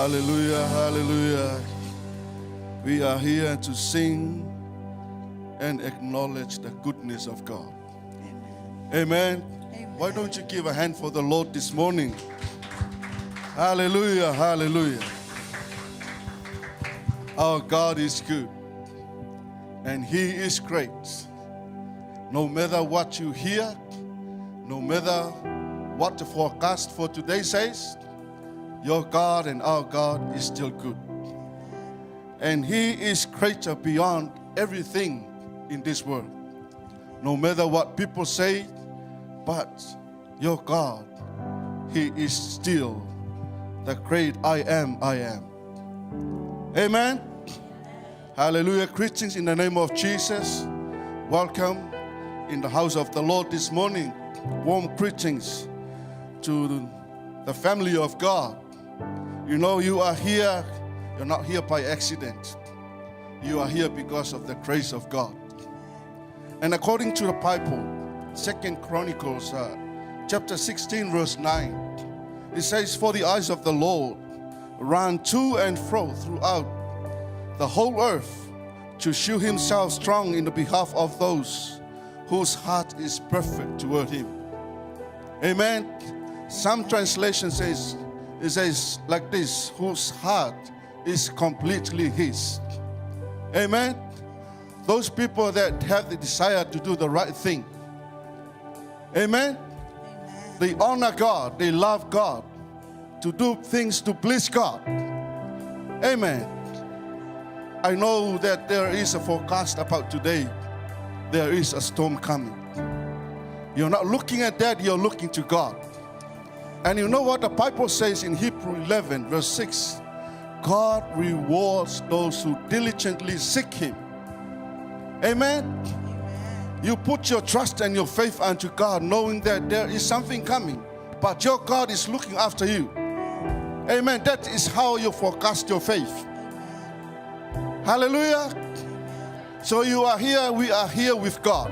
Hallelujah, hallelujah. We are here to sing and acknowledge the goodness of God. Amen. Amen. Why don't you give a hand for the Lord this morning? Hallelujah, hallelujah. Our God is good and He is great. No matter what you hear, no matter what the forecast for today says, your God and our God is still good. And He is greater beyond everything in this world. No matter what people say, but your God, He is still the great I am, I am. Amen. Hallelujah. Greetings in the name of Jesus. Welcome in the house of the Lord this morning. Warm greetings to the family of God. You know, you are here, you're not here by accident. You are here because of the grace of God. And according to the Bible, 2 Chronicles chapter 16 verse 9, it says, "For the eyes of the Lord run to and fro throughout the whole earth to shew Himself strong in the behalf of those whose heart is perfect toward Him." Amen. Some translation says, it says like this, whose heart is completely His. Amen. Those people that have the desire to do the right thing. Amen. They honor God, they love God, to do things to please God. Amen. I know that there is a forecast about today. There is a storm coming. You're not looking at that, you're looking to God. And you know what the Bible says in Hebrews 11 verse 6? God rewards those who diligently seek Him. Amen. You put your trust and your faith unto God, knowing that there is something coming, but your God is looking after you. Amen. That is how you forecast your faith. Hallelujah. So you are here, we are here with God,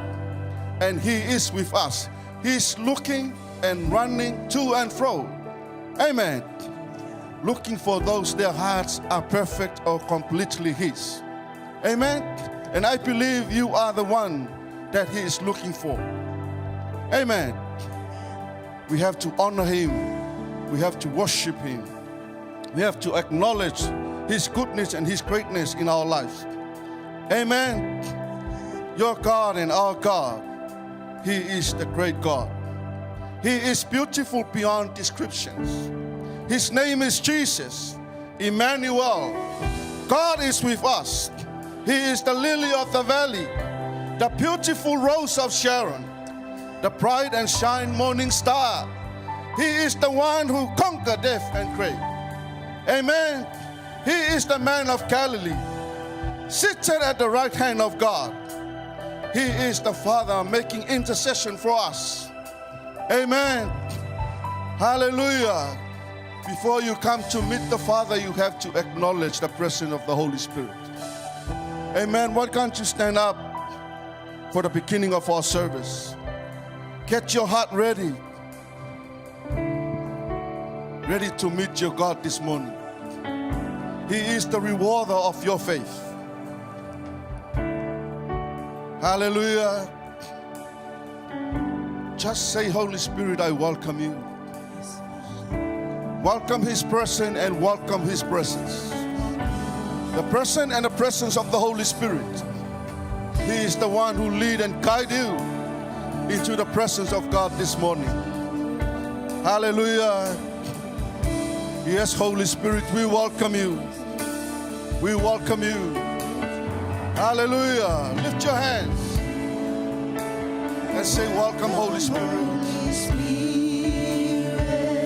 and He is with us. He's looking and running to and fro. Amen. Looking for those their hearts are perfect or completely His. Amen. And I believe you are the one that He is looking for. Amen. We have to honor Him. We have to worship Him. We have to acknowledge His goodness and His greatness in our lives. Amen. Your God and our God, He is the great God. He is beautiful beyond descriptions. His name is Jesus, Emmanuel. God is with us. He is the lily of the valley, the beautiful rose of Sharon, the bright and shine morning star. He is the one who conquered death and grave. Amen. He is the man of Galilee, seated at the right hand of God. He is the Father making intercession for us. Amen. Hallelujah. Before you come to meet the Father, you have to acknowledge the presence of the Holy Spirit. Amen. Why can't you stand up for the beginning of our service? Get your heart ready. Ready to meet your God this morning. He is the rewarder of your faith. Hallelujah. Just say, Holy Spirit, I welcome you. Welcome His person and welcome His presence. The person and the presence of the Holy Spirit. He is the one who lead and guide you into the presence of God this morning. Hallelujah. Yes, Holy Spirit, we welcome you. We welcome you. Hallelujah. Lift your hands and say, welcome, Holy Spirit.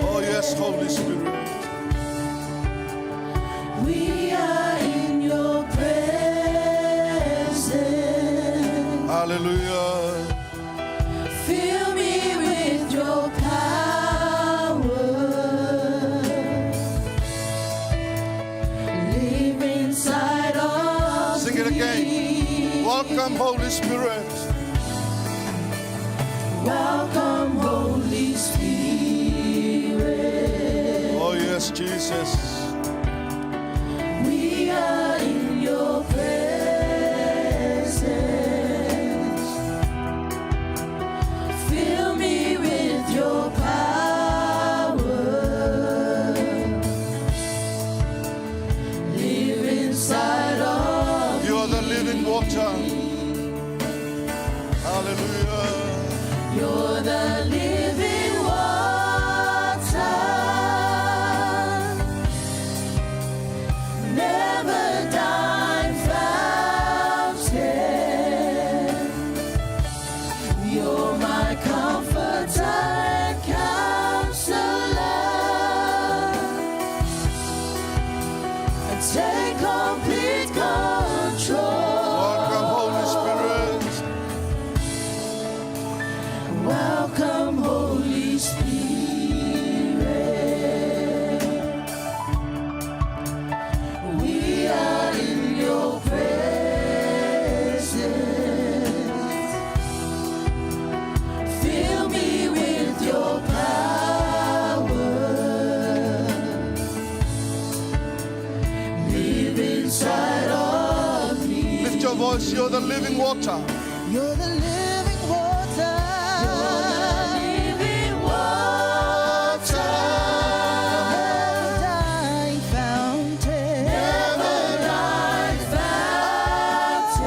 Oh, yes, Holy Spirit. We are in your presence. Hallelujah. Fill me with your power. Live inside of Sing it again. Welcome, Holy Spirit. Welcome, Holy Spirit. Oh, yes, Jesus. voice, you're the living water. You're the living water. You're the living water. Never-dying fountain. Never-dying fountain.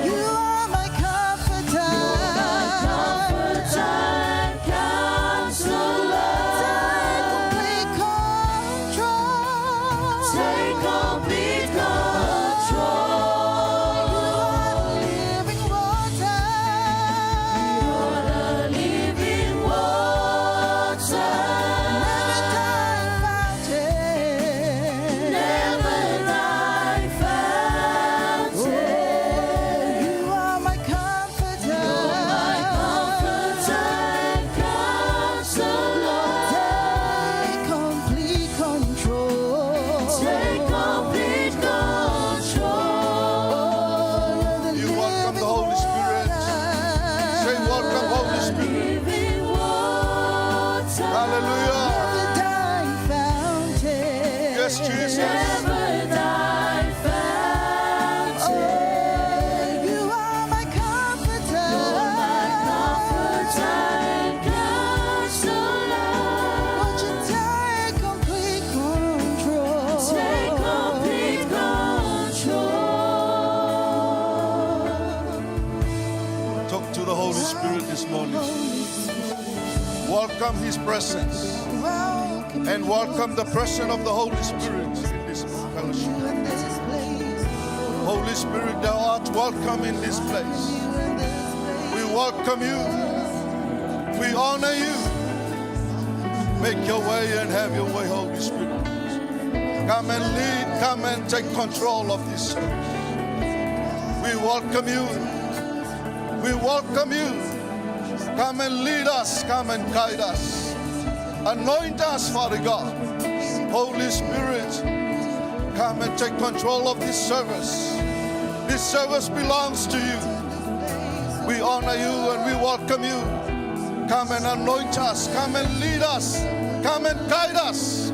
You are my comforter. And counselor. Take complete control. Take complete control. Yes, Jesus. Never-dying fountain. You are my comforter. You're my comforter and counselor. Won't you take complete control? Take complete control. Talk to the Holy Spirit this morning. Welcome His presence. And welcome the presence of the Holy Spirit in this fellowship. Holy Spirit, thou art welcome in this place. We welcome you. We honor you. Make your way and have your way, Holy Spirit. Come and lead, come and take control of this service. We welcome you. We welcome you. Come and lead us, come and guide us. Anoint us, Father God. Holy Spirit, come and take control of this service. This service belongs to you. We honor you and we welcome you. Come and anoint us. Come and lead us. Come and guide us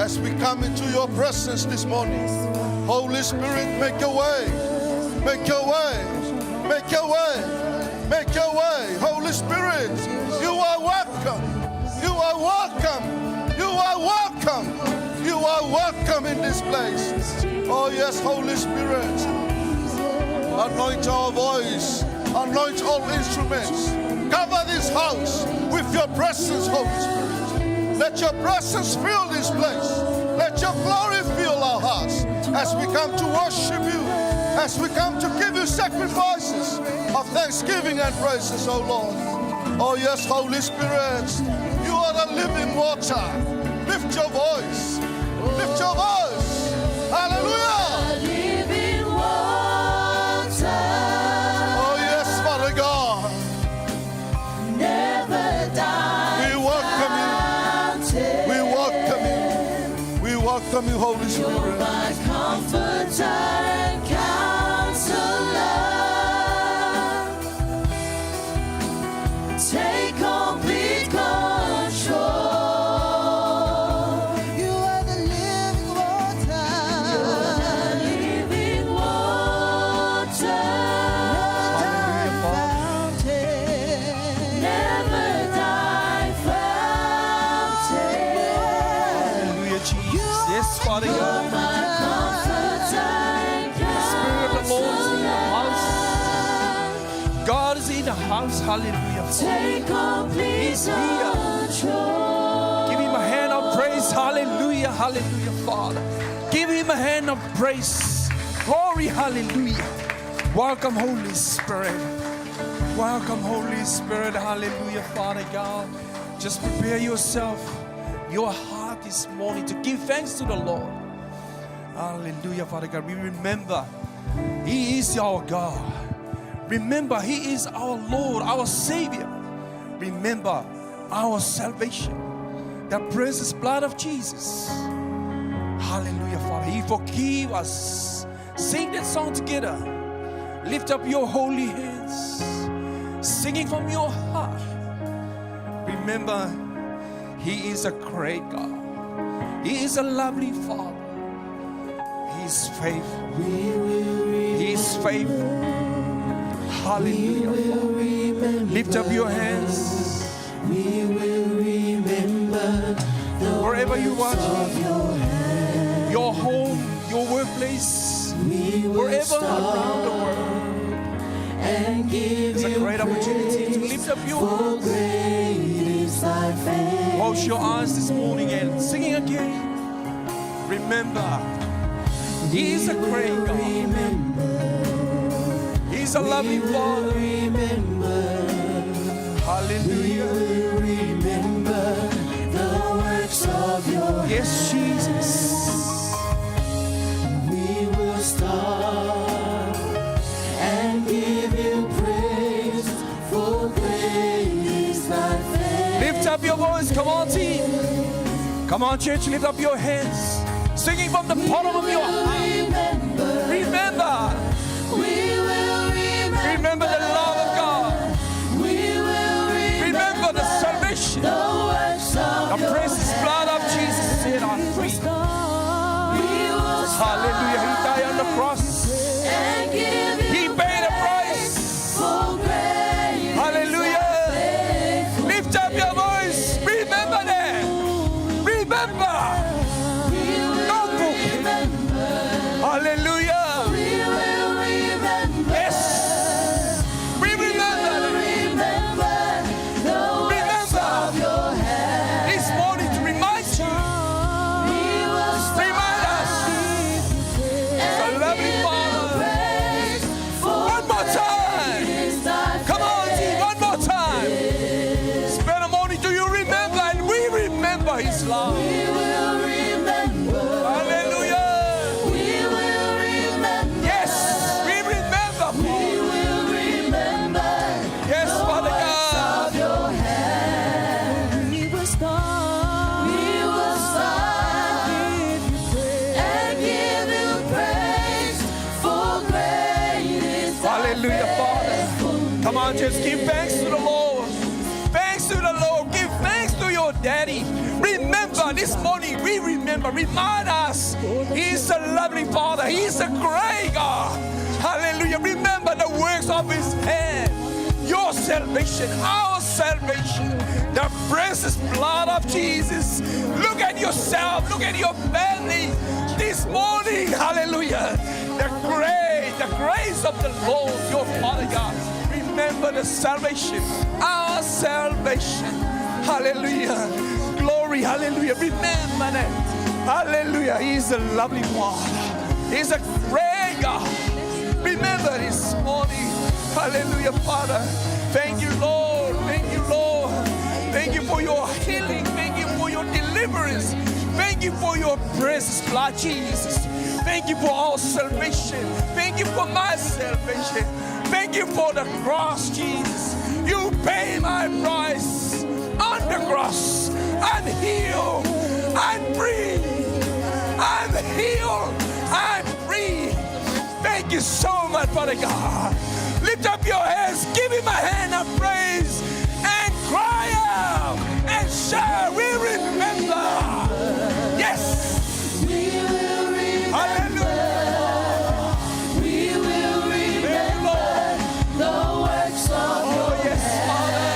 as we come into your presence this morning. Holy Spirit, make your way. Make your way. Make your way. Make your way. Holy Spirit, you are welcome. You are welcome. You are welcome. You are welcome in this place. Oh yes, Holy Spirit. Anoint our voice. Anoint all instruments. Cover this house with your presence, Holy Spirit. Let your presence fill this place. Let your glory fill our hearts as we come to worship you. As we come to give you sacrifices of thanksgiving and praises, oh Lord. Oh yes, Holy Spirit. You are the living water. Lift your voice. Lift your voice. Hallelujah. Living water. Oh yes, Father God. Never-dying We welcome you. We welcome you. We welcome you, Holy You're Spirit. my comforter and counselor. Take complete control. You are the living water. You're the living water. Never-dying fountain. Never-dying fountain. Hallelujah, Jesus. Yes, Father You're God. my comforter and Spirit of the Lord is in the house. counselor. God is in the house. Hallelujah. Take complete He's here. control. Give him a hand of praise. Hallelujah. Hallelujah, Father. Give him a hand of praise. Glory. Hallelujah. Welcome, Holy Spirit. Welcome, Holy Spirit. Hallelujah, Father God. Just prepare yourself, your heart this morning to give thanks to the Lord. Hallelujah, Father God. We remember He is our God. Remember, He is our Lord, our Savior. Remember our salvation, the precious blood of Jesus. Hallelujah, Father. He forgive us. Sing that song together. Lift up your holy hands, singing from your heart. Remember, He is a great God. He is a lovely Father. He He's faithful. He's faithful. Hallelujah. Lift up your hands. We will remember the Wherever you works are, of your hand. your home, your workplace, We will wherever stop around the world. and give It's a you great opportunity to praise, lift up your for hands. great is thy faith. Close your eyes this morning and singing again. Remember, He's a great God. He's a loving Father. Hallelujah. Remember the works of your Yes, Jesus. We will stop and give you praise, for great is thy faith. Lift up your voice. Come on, team. Come on, church. Lift up your hands. Singing from the bottom of your heart. Remember. Remember the love of God. Remember the salvation. The precious blood of Jesus set on free. Hallelujah. He died on the cross. He paid a price. Hallelujah. Lift up your voice. Remember that. Remember. Don't forget. Hallelujah. Yes. We remember. Remember. This morning to remind you. Remind us. The loving Father. One more time. Come on, team. One more time. Spend a morning. Do you remember? And we remember His love. Hallelujah. Yes, we remember. Yes, Father God. We will stop and give you praise, for great is thy Hallelujah, Father. Come on, just give thanks to the Lord. Thanks to the Lord. Give thanks to your daddy. Remember, this morning we remember. Remind us, He's a lovely Father. He's a great God. Hallelujah. Remember the works of His hand. Your salvation, our salvation, the precious blood of Jesus. Look at yourself, look at your family this morning. Hallelujah. The grace of the Lord, your Father God. Remember the salvation, our salvation. Hallelujah. Glory, hallelujah. Remember that. Hallelujah. He's a lovely one. He's a great God. Remember this morning. Hallelujah, Father. Thank you, Lord. Thank you, Lord. Thank you for your healing. Thank you for your deliverance. Thank you for your precious blood, Jesus. Thank you for our salvation. Thank you for my salvation. Thank you for the cross, Jesus. You pay my price on the cross. I'm healed. I'm free. I'm healed. I'm free. Thank you so much, Father God. Lift up your hands, give Him a hand of praise, and cry out and shout. We remember. Yes. Hallelujah. We will remember the works of Oh, yes, Father.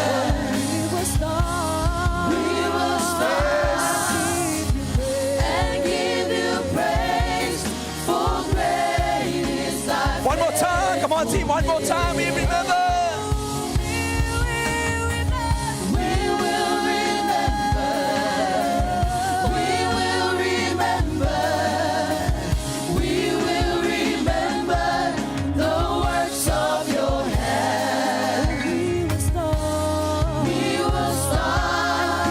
We will stop and give you praise, for great is thy One more time. Come on, team. One more time. We remember. We will remember. We will remember. We will remember the works of your hand. We will stop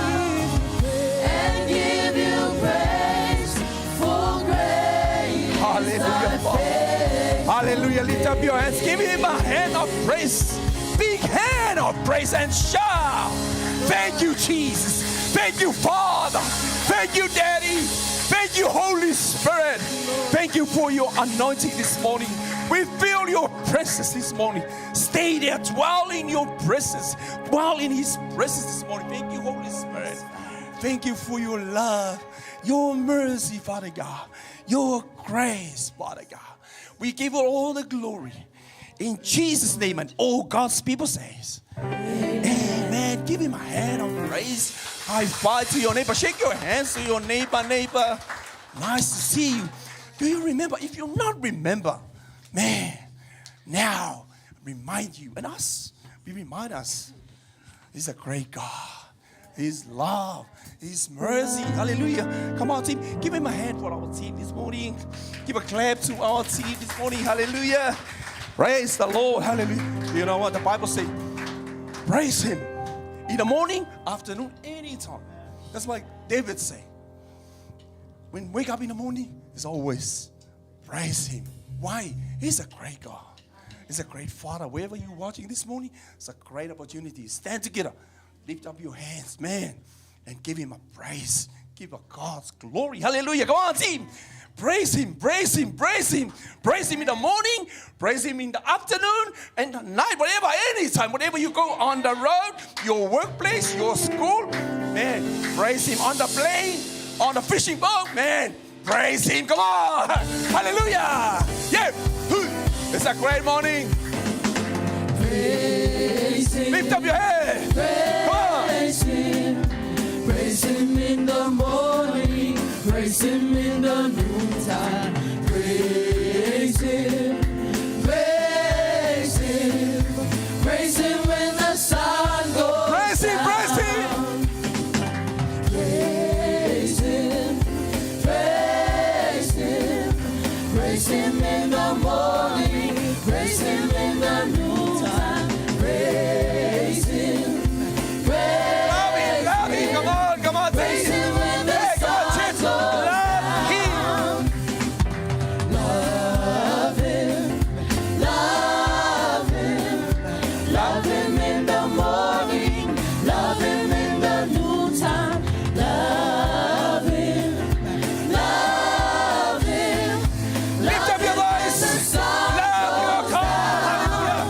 and give you praise, for great is Hallelujah, thy Father. faith. Hallelujah. Lift up your hands. Give Him a hand of praise. Big hand of praise and shout. Thank you, Jesus. Thank you, Father. Thank you, Daddy. Thank you, Holy Spirit. Thank you for your anointing this morning. We feel your presence this morning. Stay there. Dwell in your presence. Dwell in His presence this morning. Thank you, Holy Spirit. Thank you for your love, your mercy, Father God. your grace, Father God. We give you all the glory. In Jesus' name, and all God's people says, Amen. Give him a hand of praise. High five to your neighbor. Shake your hands to your neighbor. Nice to see you. Do you remember? If you not remember, man, now remind you and us. We remind us. He's a great God. His love, His mercy. Hallelujah. Come on, team. Give him a hand for our team this morning. Give a clap to our team this morning. Hallelujah. Praise the Lord. Hallelujah. You know what the Bible says? Praise Him. In the morning, afternoon, anytime. That's why David said, when wake up in the morning, it's always praise Him. Why? He's a great God. He's a great Father. Wherever you're watching this morning, it's a great opportunity. Stand together. Lift up your hands, man, and give Him a praise. Give a God's glory. Hallelujah. Come on, team. Praise Him, praise Him, praise Him. Praise Him in the morning, praise Him in the afternoon, and the night, whatever, anytime, whatever you go on the road, your workplace, your school, man, praise Him on the plane, on the fishing boat, man, praise Him. Come on. Hallelujah. Yeah. It's a great morning. Praise Him. Lift up your head. Praise Him. Praise Him in the morning. Praise Him in the noontime. Praise Him. Praise Him. Praise Him when the sun goes Praise Him, praise Him. down. Praise Him. Praise Him. Praise Him in the morning. Praise Him in the noontime. Praise Him. Praise Love Him. Come on, Praise team. Him when the Hey, come on, sun church. goes Love Him. Love Him, love Him, love Him in the morning, love Him in the noontime, love Him, love Him. Lift up your voice. Love your God. Hallelujah.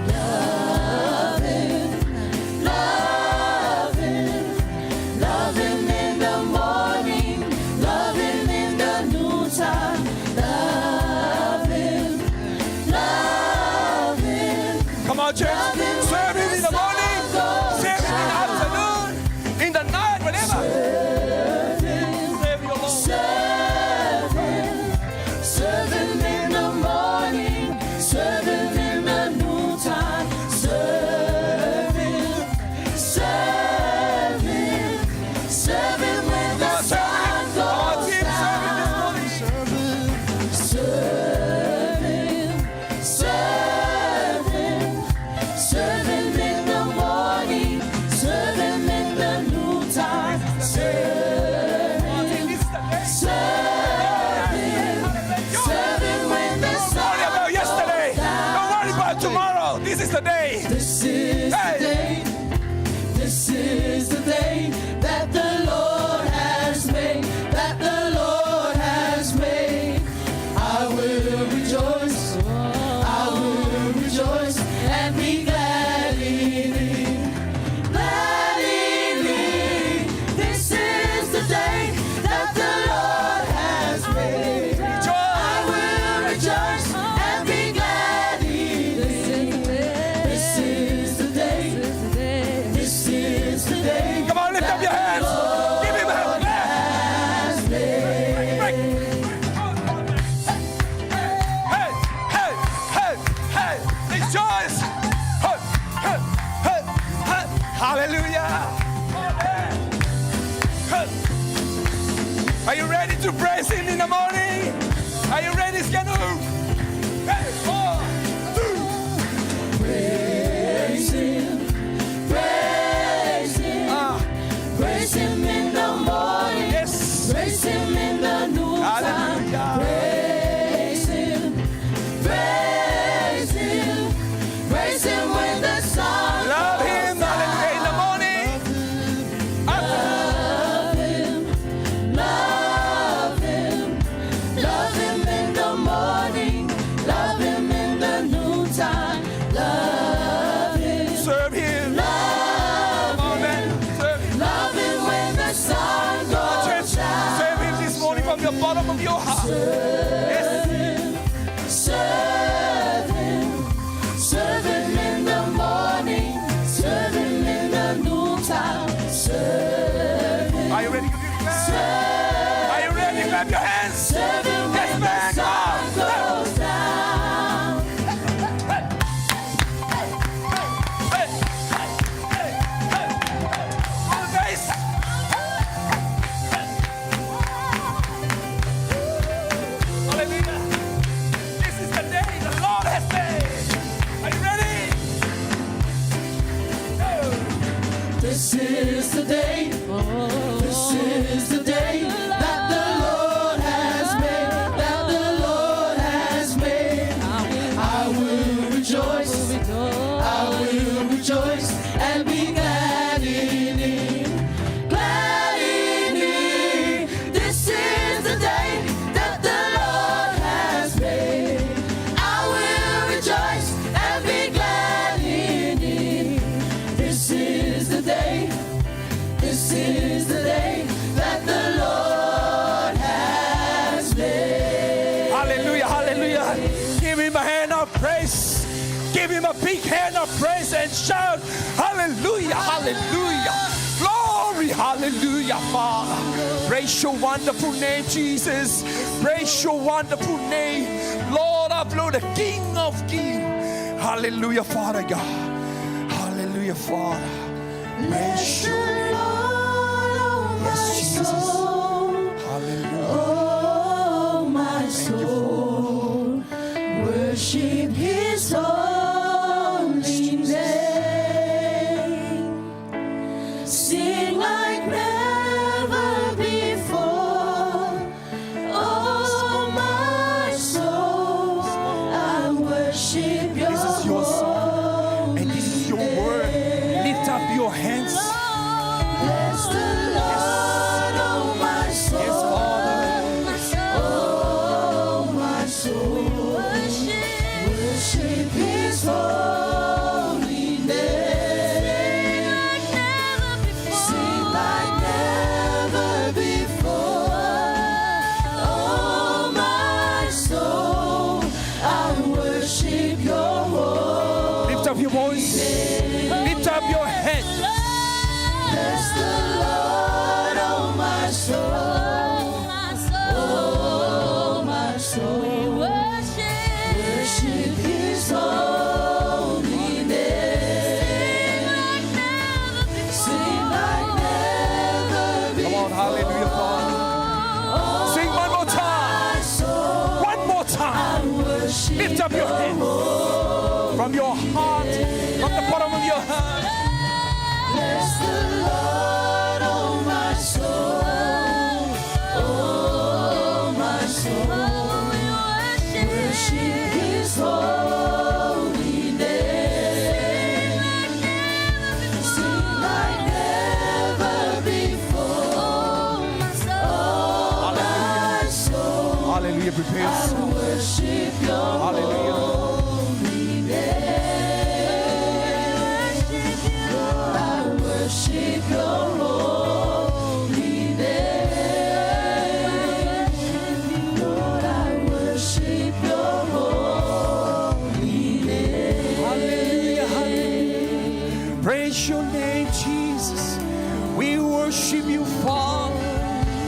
Love Him, love Him, love Him in the morning, love Him in the noontime, love Him, love Him. Come on, church. Serve Him in the morning. Serve Him in the afternoon. In the night, whatever. Serve your Lord. Serve Him, serve Him in the morning, serve Him in the noontime, serve Him, serve Him, serve Him when the sun goes down. Serve Him, serve Him, serve Him in the morning, serve Him in the noontime, serve Him. Serve Him when the Don't worry sun about yesterday. goes down. Don't worry about tomorrow. This is the day. This is Hey. the day. This is the day that the Lord has made. That the Lord has made. I will rejoice. I will rejoice and be glad in it. Glad in it. This is the day that the Lord has made. I will rejoice and be glad in it. This is the day. This is the day. Come on, lift up your hands. Give Him a hand. Has made. Hey, hey, hey, hey. Rejoice. Hey, hey, hey, hey. Hallelujah. Hey. Are you ready to praise Him in the morning? Are you ready, Skanu? Hey, 4, 2. Praise Him. Praise Him. Praise Him in the morning. Yes. Praise Him in the noontime. Hallelujah. Praise Him. Praise Him. Praise Him when the sun Love goes Him. down. Hallelujah. In the morning. After. Love Him. Love Him. Love Him in the morning. is the day that the Lord has made. Hallelujah, hallelujah. Give him a hand of praise. Give him a big hand of praise and shout, hallelujah, hallelujah. Glory, hallelujah, Father. Praise your wonderful name, Jesus. Praise your wonderful name, Lord of Lords, the King of Kings. Hallelujah, Father God. Hallelujah, Father. Praise you. Yes, Jesus. Hallelujah. Oh, my soul, worship His holy name. Sing like never before. Oh, my soul, I worship your This is your song, and this is your word. Lift up your hands. Bless the Lord, oh my soul. Yes, Father. Oh, my soul. Worship His holy name. Sing like never before. Oh, my soul, I worship your holy. Lift up your voice. Lift up your head. Bless the Lord, oh my soul. Oh, my soul. Worship His holy name. Sing like never Come on, hallelujah, Father. Sing one more time. before. One more time. Worship Lift up your hands from your heart, from the bottom of your heart. Bless the Lord, oh my soul. Oh, my soul. Worship His holy name. Sing like never before. Oh, my soul. Hallelujah, prepare yourself. Worship your Hallelujah. holy name. Lord, I worship your holy name. Lord, I worship your holy name. Hallelujah, hallelujah. Praise your name, Jesus. We worship you, Father.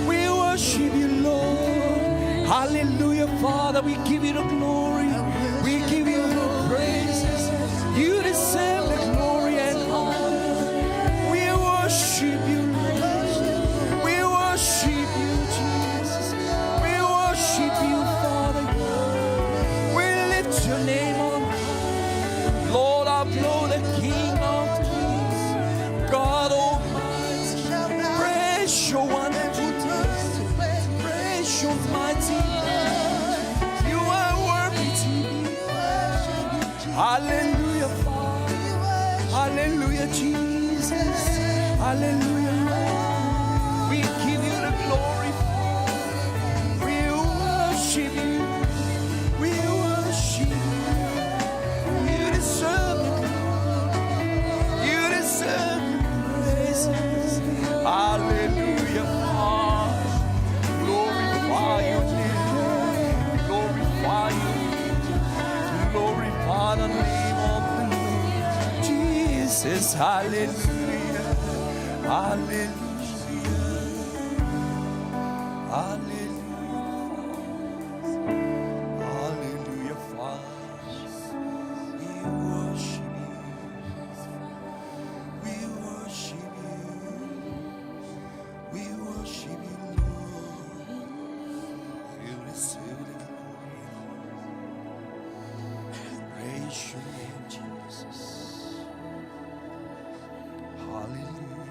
We worship you, Lord. Hallelujah, Father. We give you the glory. We give you the praises. You deserve the glory and honor. We worship you, Lord. We worship you, Jesus. We worship you, Father God. We lift your name on high. Lord of Lords, the King of Kings, God Almighty. Praise your wonderful name. Praise your mighty name. You are worthy to be praised. Hallelujah, Father. Hallelujah, Jesus. Hallelujah, Lord. We give you the glory. We worship you. We worship you. You deserve the glory. You deserve the praises. Hallelujah, Father. Glorify your name. Glorify your name. Glorify the name of the Lord. Jesus, hallelujah. Hallelujah. Hallelujah. Hallelujah, Father. We worship you. We worship you. We worship you, Lord. You receive the glory. Praise your name, Jesus. Hallelujah.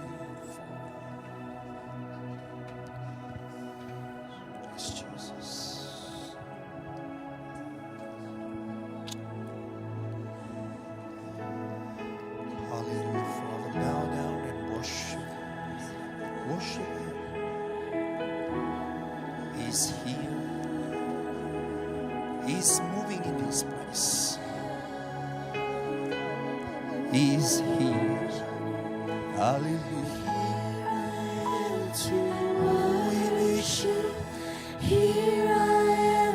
Yes, Jesus. Hallelujah, Father. Bow down and worship. Worship Him. He's here. He's moving in this place. He's here. Hallelujah. to worship. Here I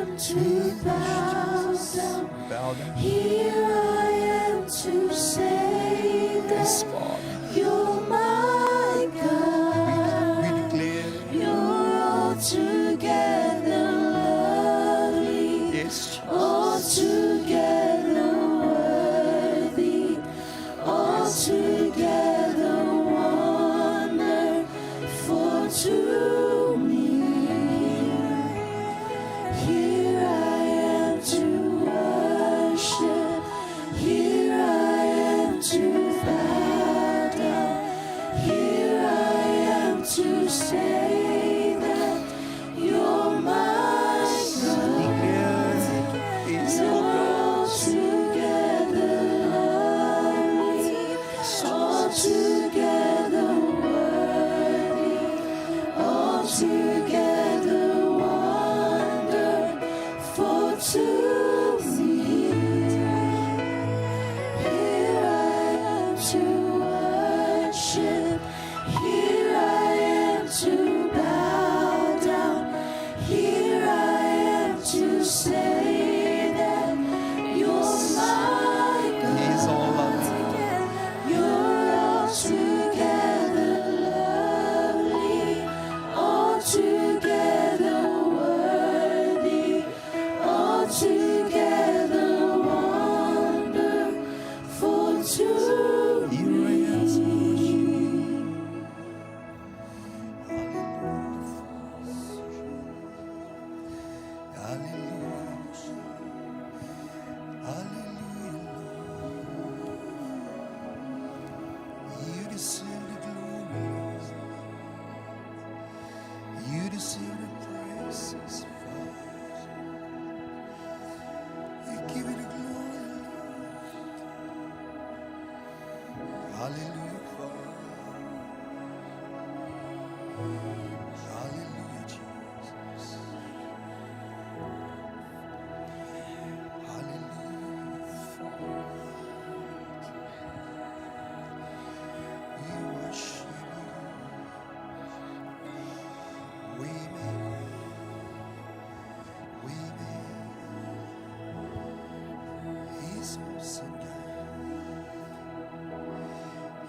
am to bow down. Bow down. Here I am to say Yes, that Father. you're my God. We declare. You're altogether lovely. Yes, Altogether worthy. Altogether wonderful to me. Here I am to worship. Here I am to bow down. Here I am to say that you're my God. Is You're your God. altogether lovely, altogether worthy, altogether wonderful to me. Here I am to worship. Here I am to bow down. Here I am to say that you're my He's all God. loving. You're altogether lovely, altogether worthy, altogether wonderful to Here I am to me. Hallelujah. Hallelujah. You deserve the glory, Lord. You deserve the praises, Father. We give you the glory, Lord. Hallelujah, Father. Hallelujah, Jesus. Hallelujah, Father. We worship you. We He's awesome, God.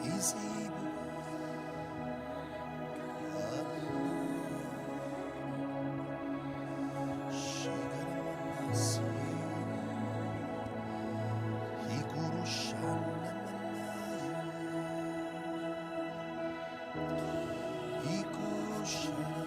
He's able. Hallelujah. Shigaramanasi. Hikurushana.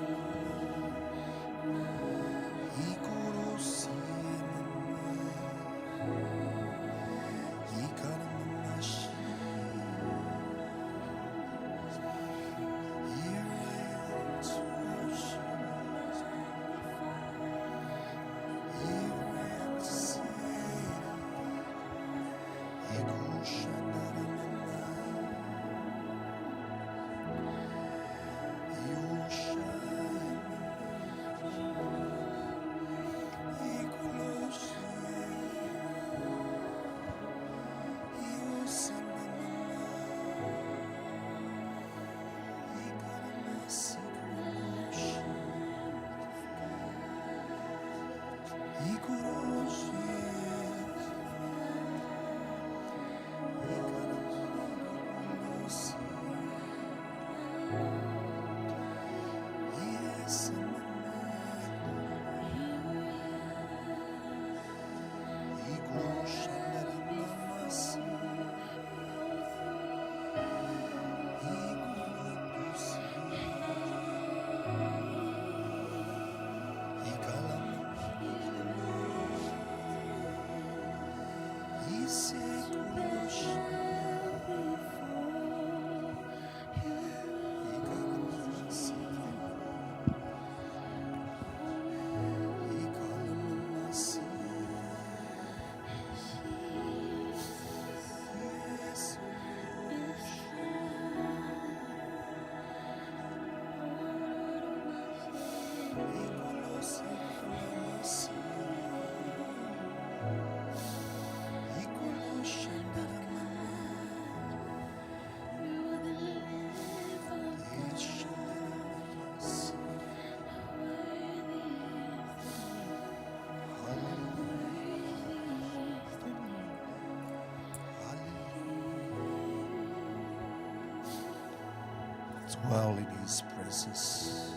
dwell in His presence.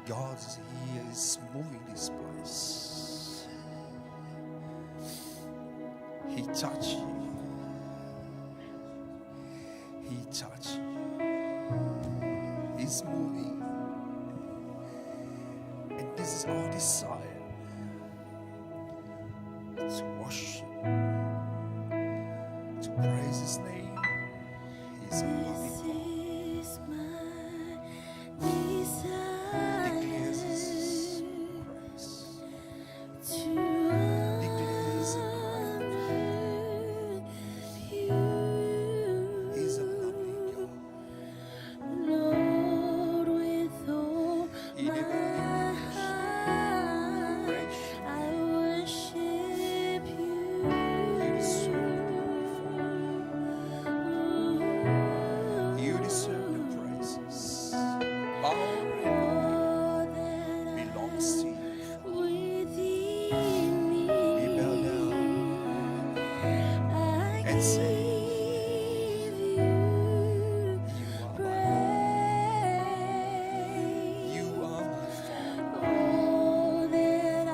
God is here, is moving this place. He touched you. He touched you. He's moving. And this is our desire, to worship, to praise His name. He's a loving God. This is my desire Declares His praise. to Declares His honor you, He's a loving God. Lord, with all He never my leaves. heart. I worship you. You deserve the You deserve the praises. Power and glory belongs to you. Within me, We bow down I and say, give you praise. You are my Father. All that I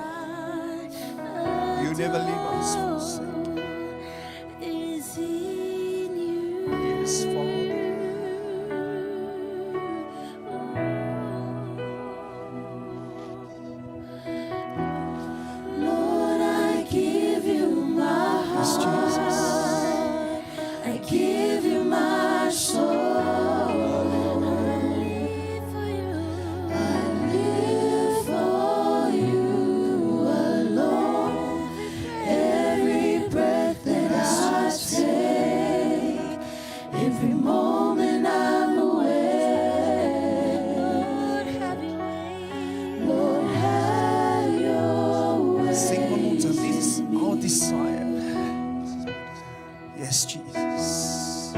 You never leave us adore forsaken. is in you. Yes, Father. Lord, I give you my Yes, Jesus. heart. I give you my soul. I live for you. I live for you alone. Every breath that I take, every moment I'm awake. Lord, have your way. Lord, have your way. Sing one more time. This is our desire. Yes, Jesus.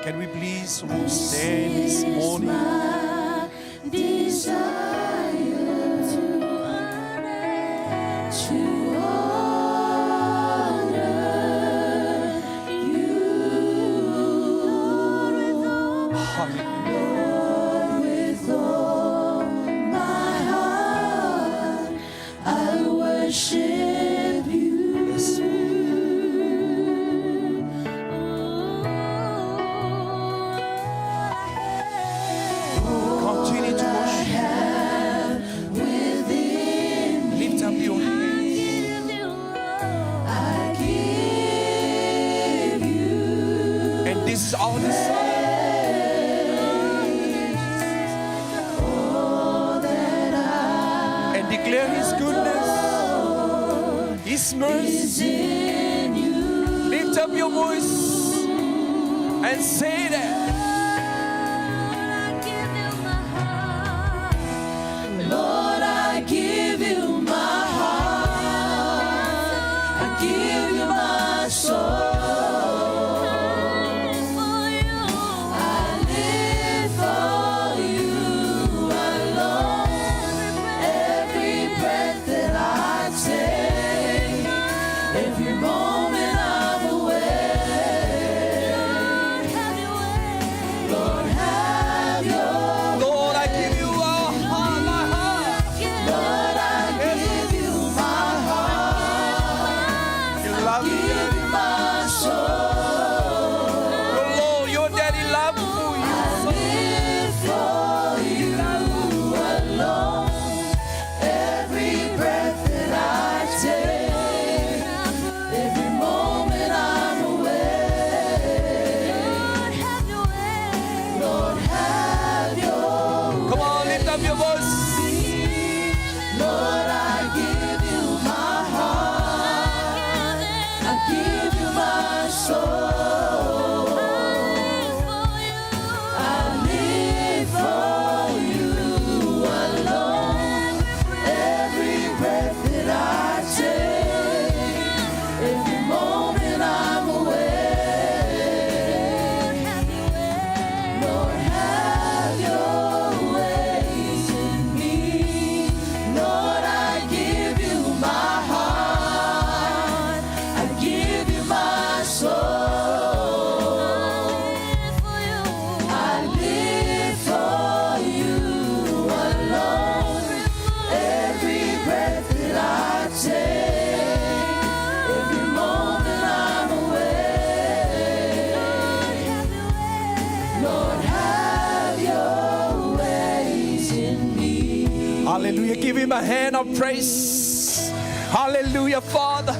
Can we please all stand this morning? My desire to honor you, Lord, with all my heart. I worship you. Yes, continue to worship. Lift up your hands I give you and this is our desire. all that And declare His goodness, His is mercy. in you. Lift up your voice and say that. Lord, I give you my heart. I give you my soul. I live for you alone. Every breath that I take, every moment I'm awake. Hallelujah. Give him a hand of praise. Hallelujah, Father.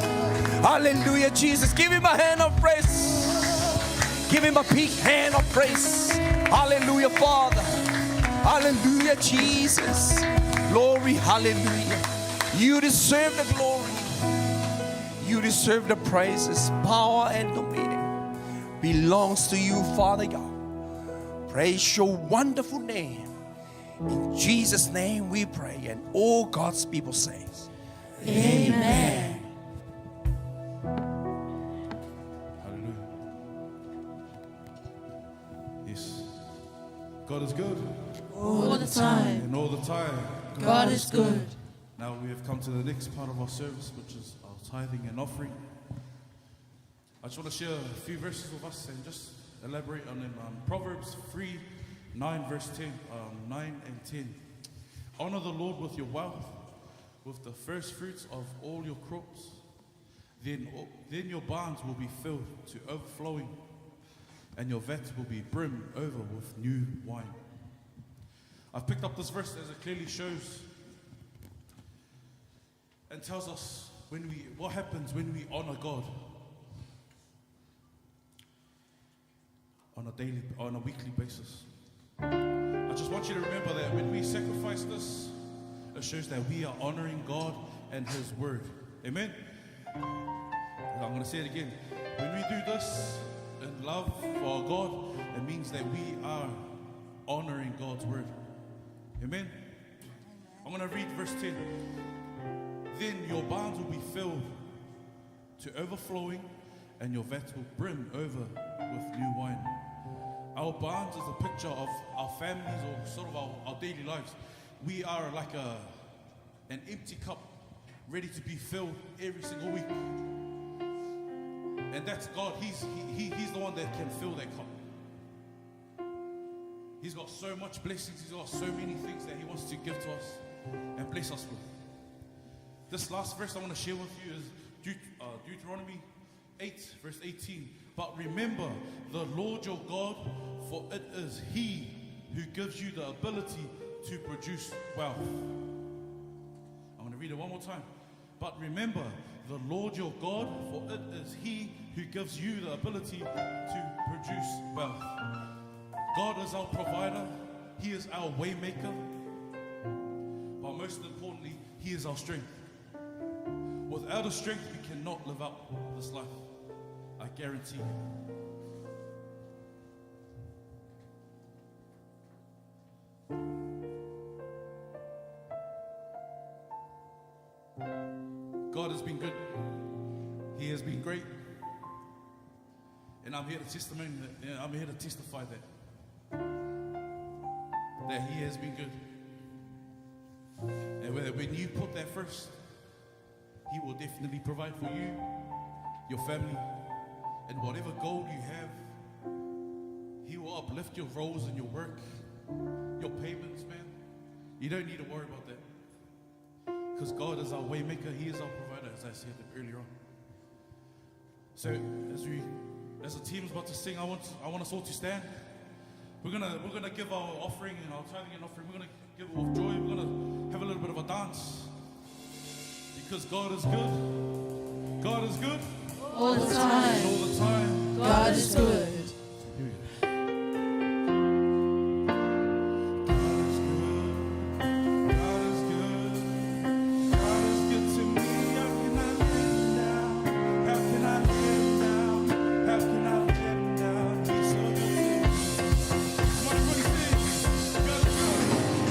Hallelujah, Jesus. Give him a hand of praise. Give him a big hand of praise. Hallelujah, Father. Hallelujah, Jesus. Glory, hallelujah. You deserve the glory. You deserve the praises. Power and dominion belongs to you, Father God. Praise your wonderful name. In Jesus' name we pray. And all God's people say, Amen. Hallelujah. Yes. God is good. All the time. And all the time. God is good. Now we have come to the next part of our service, which is our tithing and offering. I just want to share a few verses with us and just elaborate on them. Proverbs 3:9 verse 10, 9 and 10. Honor the Lord with your wealth, with the first fruits of all your crops. Then your barns will be filled to overflowing, and your vats will be brimmed over with new wine. I've picked up this verse as it clearly shows and tells us what happens when we honor God on a weekly basis. I just want you to remember that when we sacrifice this, it shows that we are honoring God and His word. Amen? I'm going to say it again. When we do this in love for our God, it means that we are honoring God's word. Amen? I'm going to read verse 10. Then your barns will be filled to overflowing, and your vats will brim over with new wine. Our barns is a picture of our families, or sort of our daily lives. We are like an empty cup ready to be filled every single week. And that's God. He's the one that can fill that cup. He's got so much blessings. He's got so many things that He wants to give to us and bless us with. This last verse I want to share with you is Deuteronomy 8, verse 18. But remember the Lord your God, for it is He who gives you the ability to produce wealth. I'm going to read it one more time. But remember the Lord your God, for it is He who gives you the ability to produce wealth. God is our provider. He is our way maker. But most importantly, He is our strength. Without His strength, we cannot live out this life. I guarantee you. God has been good. He has been great. And I'm here to testify that He has been good. And when you put that first, He will definitely provide for you, your family, and whatever goal you have. He will uplift your roles in your work, your payments, man. You don't need to worry about that. Because God is our way maker. He is our provider, as I said earlier on. So as the team is about to sing, I want us all to stand. We're gonna give our offering and our tithing and offering. We're gonna give it with joy. We're gonna have a little bit of a dance. Because God is good. God is good. All the time. And all the time. God is good.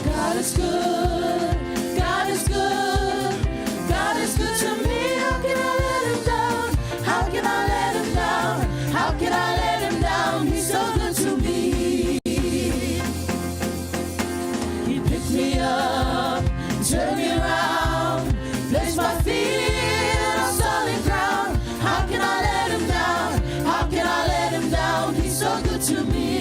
God is good. God is good. God is good to me. How can I let Him down? How can I let Him down? How can I let Him down? He's so good to me. He picked me up, turned me around, placed my feet on solid ground. How can I let Him down? How can I let Him down? He's so good to me.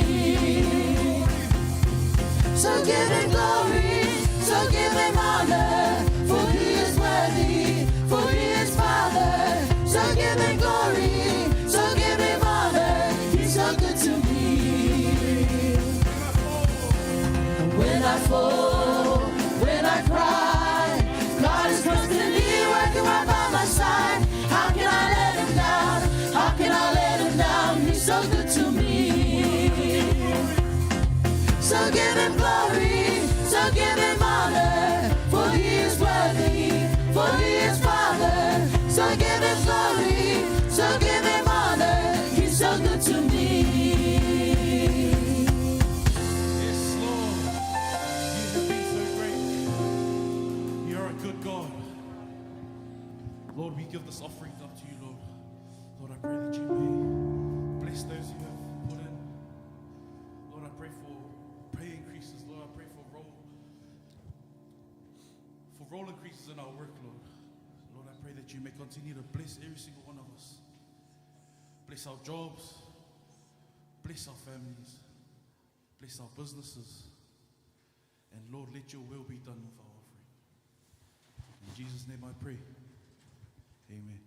So give Him glory, so give Him honor, for He is worthy, for He is Father. So give Him glory, so give Him honor, He's so good to me. And when I fall, when I cry, good to me. So give him glory, so give him honor, for he is worthy, for he is Father. So give him glory, so give him honor, he's so good to me. Yes, Lord. You have been so great. You're a good God. Lord, we give this offering up to you, Lord. Lord, I pray that you may bless those who have put in. Lord, I pray for pay increases. Lord, I pray for roll increases in our work, Lord. Lord, I pray that you may continue to bless every single one of us. Bless our jobs. Bless our families. Bless our businesses. And Lord, let your will be done with our offering. In Jesus' name I pray. Amen.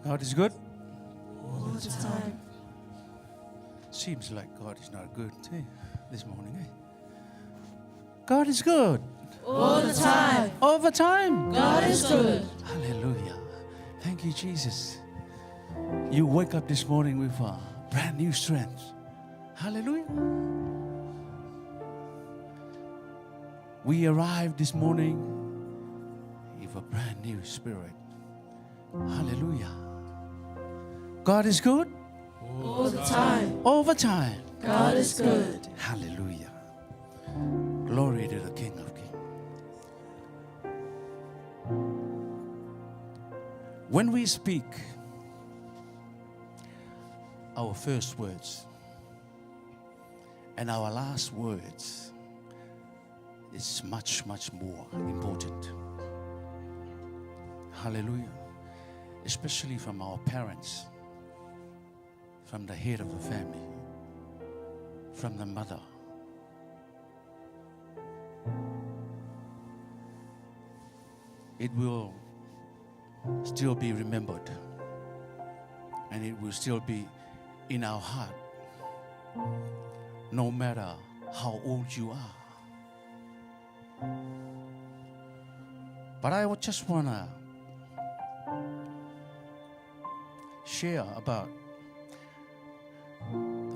God is good. All the time. Seems like God is not good this morning. God is good. All the time. All the time. God is good. Hallelujah. Thank you, Jesus. You wake up this morning with a brand new strength. Hallelujah. We arrived this morning with a brand new spirit. Hallelujah. God is good. All the time. All the time. God is good. Hallelujah. Glory to the King of Kings. When we speak, our first words and our last words is much, much more important. Hallelujah. Especially from our parents, from the head of the family, from the mother. It will still be remembered, and it will still be in our heart, no matter how old you are. But I would just want to share about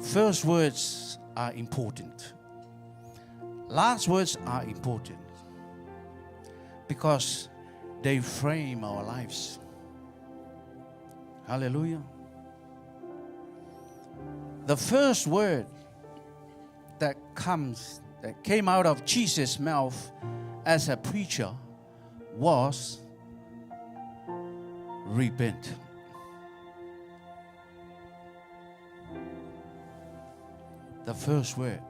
first words are important. Last words are important because they frame our lives. Hallelujah. The first word that came out of Jesus' mouth as a preacher was repent. The first word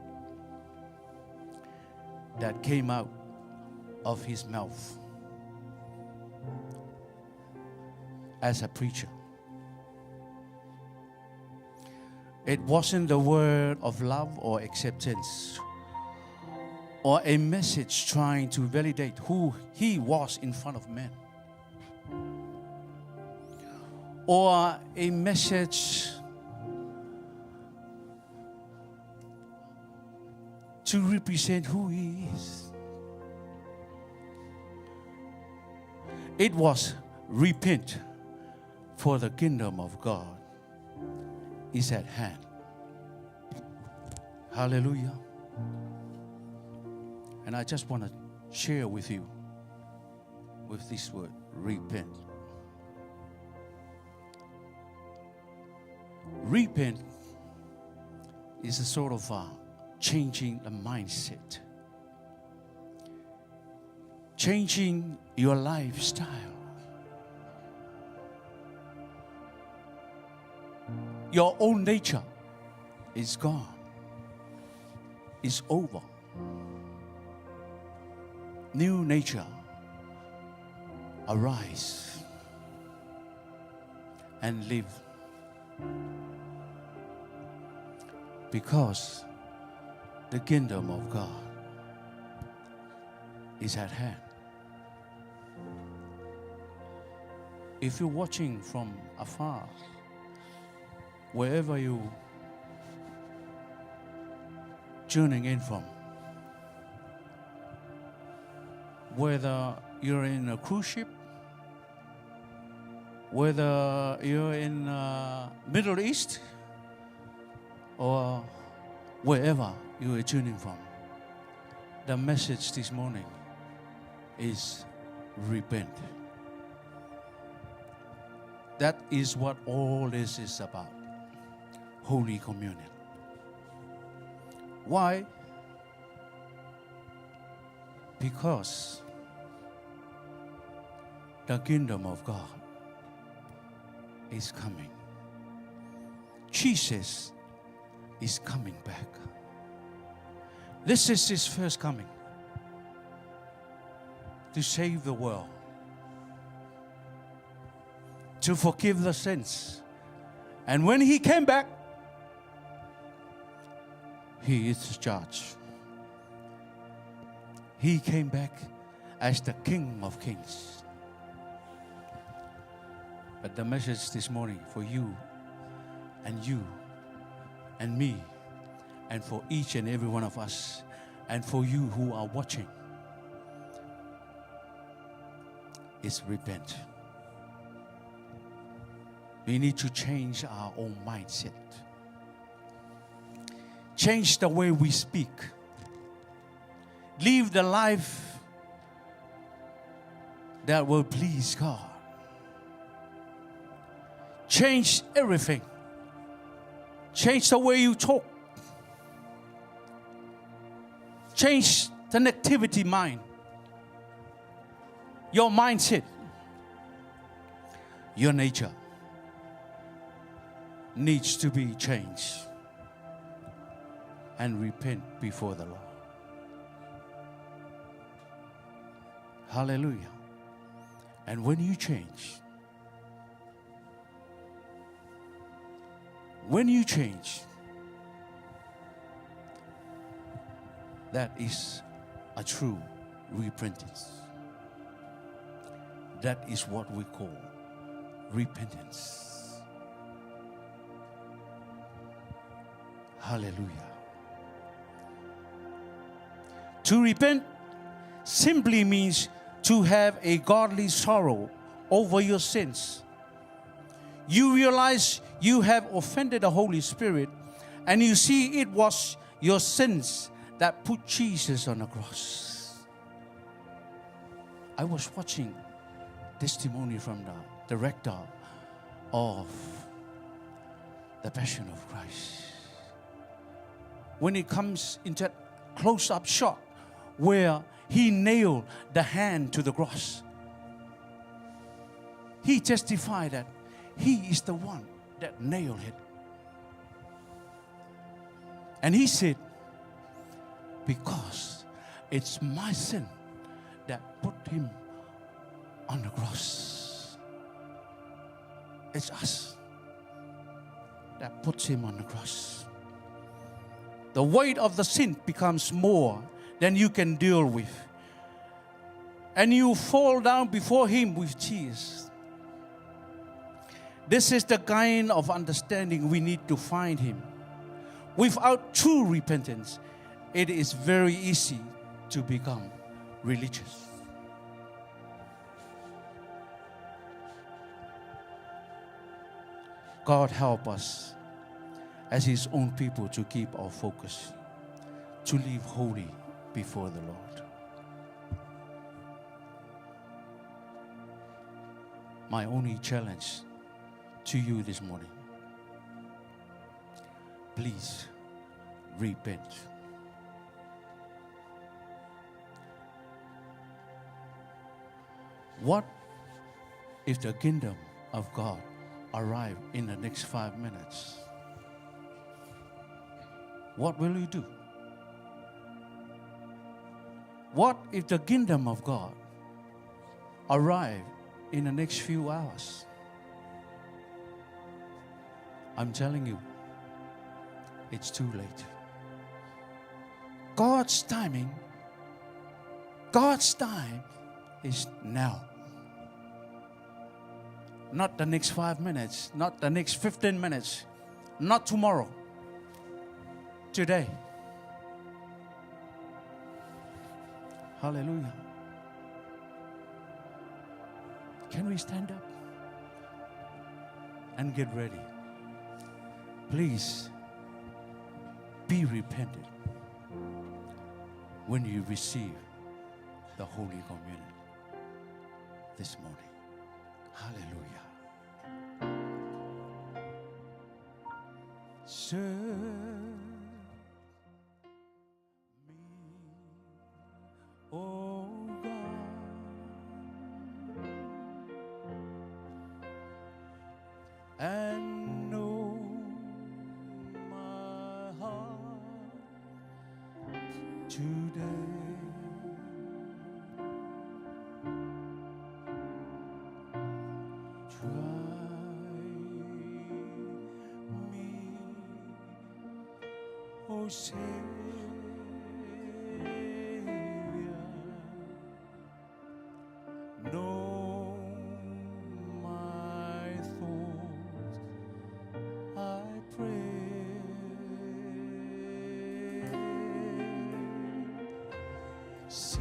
that came out of his mouth as a preacher. It wasn't the word of love or acceptance or a message trying to validate who he was in front of men, or a message to represent who he is. It was repent, for the kingdom of God is at hand. Hallelujah. And I just want to share with you with this word, repent. Repent is a sort of changing the mindset, changing your lifestyle. Your old nature is gone, is over. New nature Arise and live, because the kingdom of God is at hand. If you're watching from afar, wherever you tuning in from, whether you're in a cruise ship, whether you're in Middle East, or wherever you are tuning from, the message this morning is repent. That is what all this is about. Holy Communion. Why? Because the kingdom of God is coming. Jesus is coming back. This is his first coming to save the world, to forgive the sins. And when he came back, he is the judge. He came back as the King of Kings. But the message this morning for you and me, and for each and every one of us, and for you who are watching, is repent. We need to change our own mindset. Change the way we speak. Live the life that will please God. Change everything. Change the way you talk. Change the negativity mind. Your mindset. Your nature needs to be changed. And repent before the Lord. Hallelujah. And when you change, that is a true repentance. That is what we call repentance. Hallelujah. To repent simply means to have a godly sorrow over your sins. You realize you have offended the Holy Spirit, and you see it was your sins that put Jesus on the cross. I was watching testimony from the director of The Passion of Christ. When it comes into that close-up shot where he nailed the hand to the cross, he testified that he is the one that nailed it. And he said, because it's my sin that put him on the cross. It's us that puts him on the cross. The weight of the sin becomes more than you can deal with. And you fall down before him with tears. This is the kind of understanding we need to find him. Without true repentance, it is very easy to become religious. God help us as his own people to keep our focus, to live holy before the Lord. My only challenge to you this morning, please repent. What if the kingdom of God arrive in the next 5 minutes? What will you do? What if the kingdom of God arrive in the next few hours. I'm telling you, it's too late. God's timing, God's time is now. Not the next 5 minutes, not the next 15 minutes, not tomorrow. Today. Hallelujah. Can we stand up and get ready? Please be repentant when you receive the Holy Communion this morning. Hallelujah. Serve me, oh God, and know my heart today. Oh, Savior, know my thoughts, I pray. See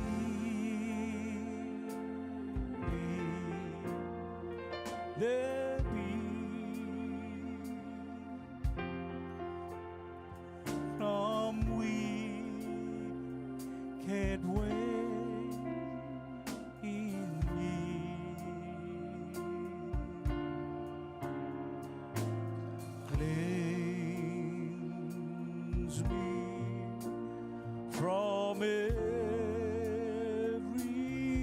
me, there be from wicked ways in me. Cleanse me from every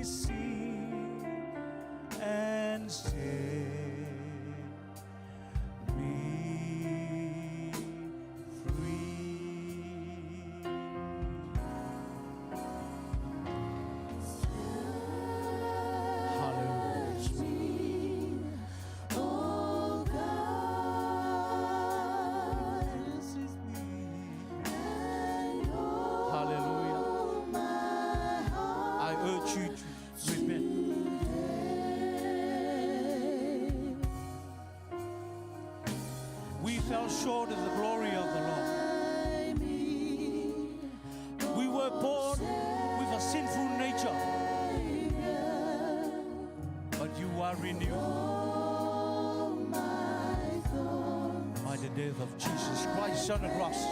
sin and set me fell short of the glory of the Lord. We were born with a sinful nature, but you are renewed by the death of Jesus Christ on the cross.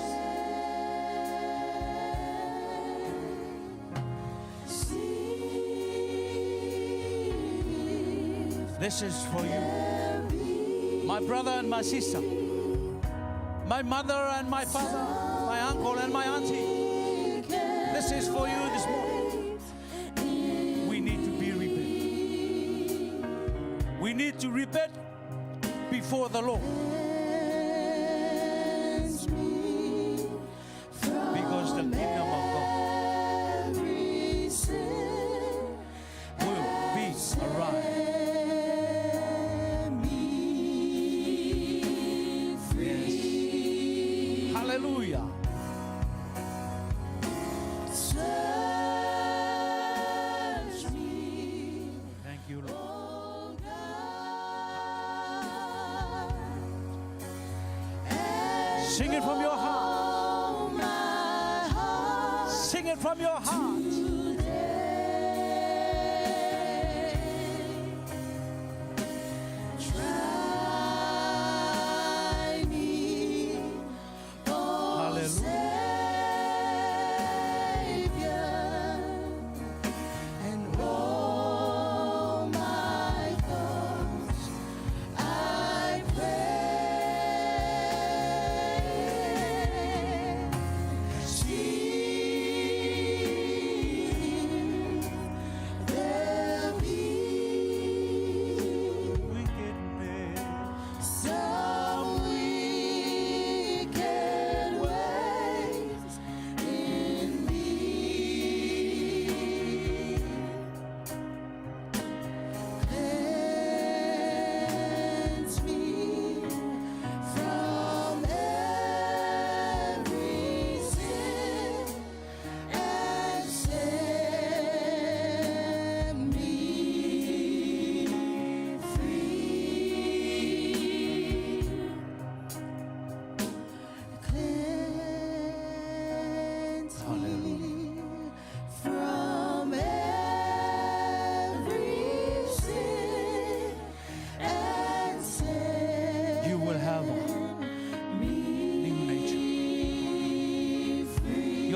This is for you, my brother and my sister, my mother and my father, my uncle and my auntie. This is for you this morning. We need to be repentant. We need to repent before the Lord. Because the kingdom of God will be arrived. Hallelujah. Thank you, Lord. Sing it from your heart. Sing it from your heart.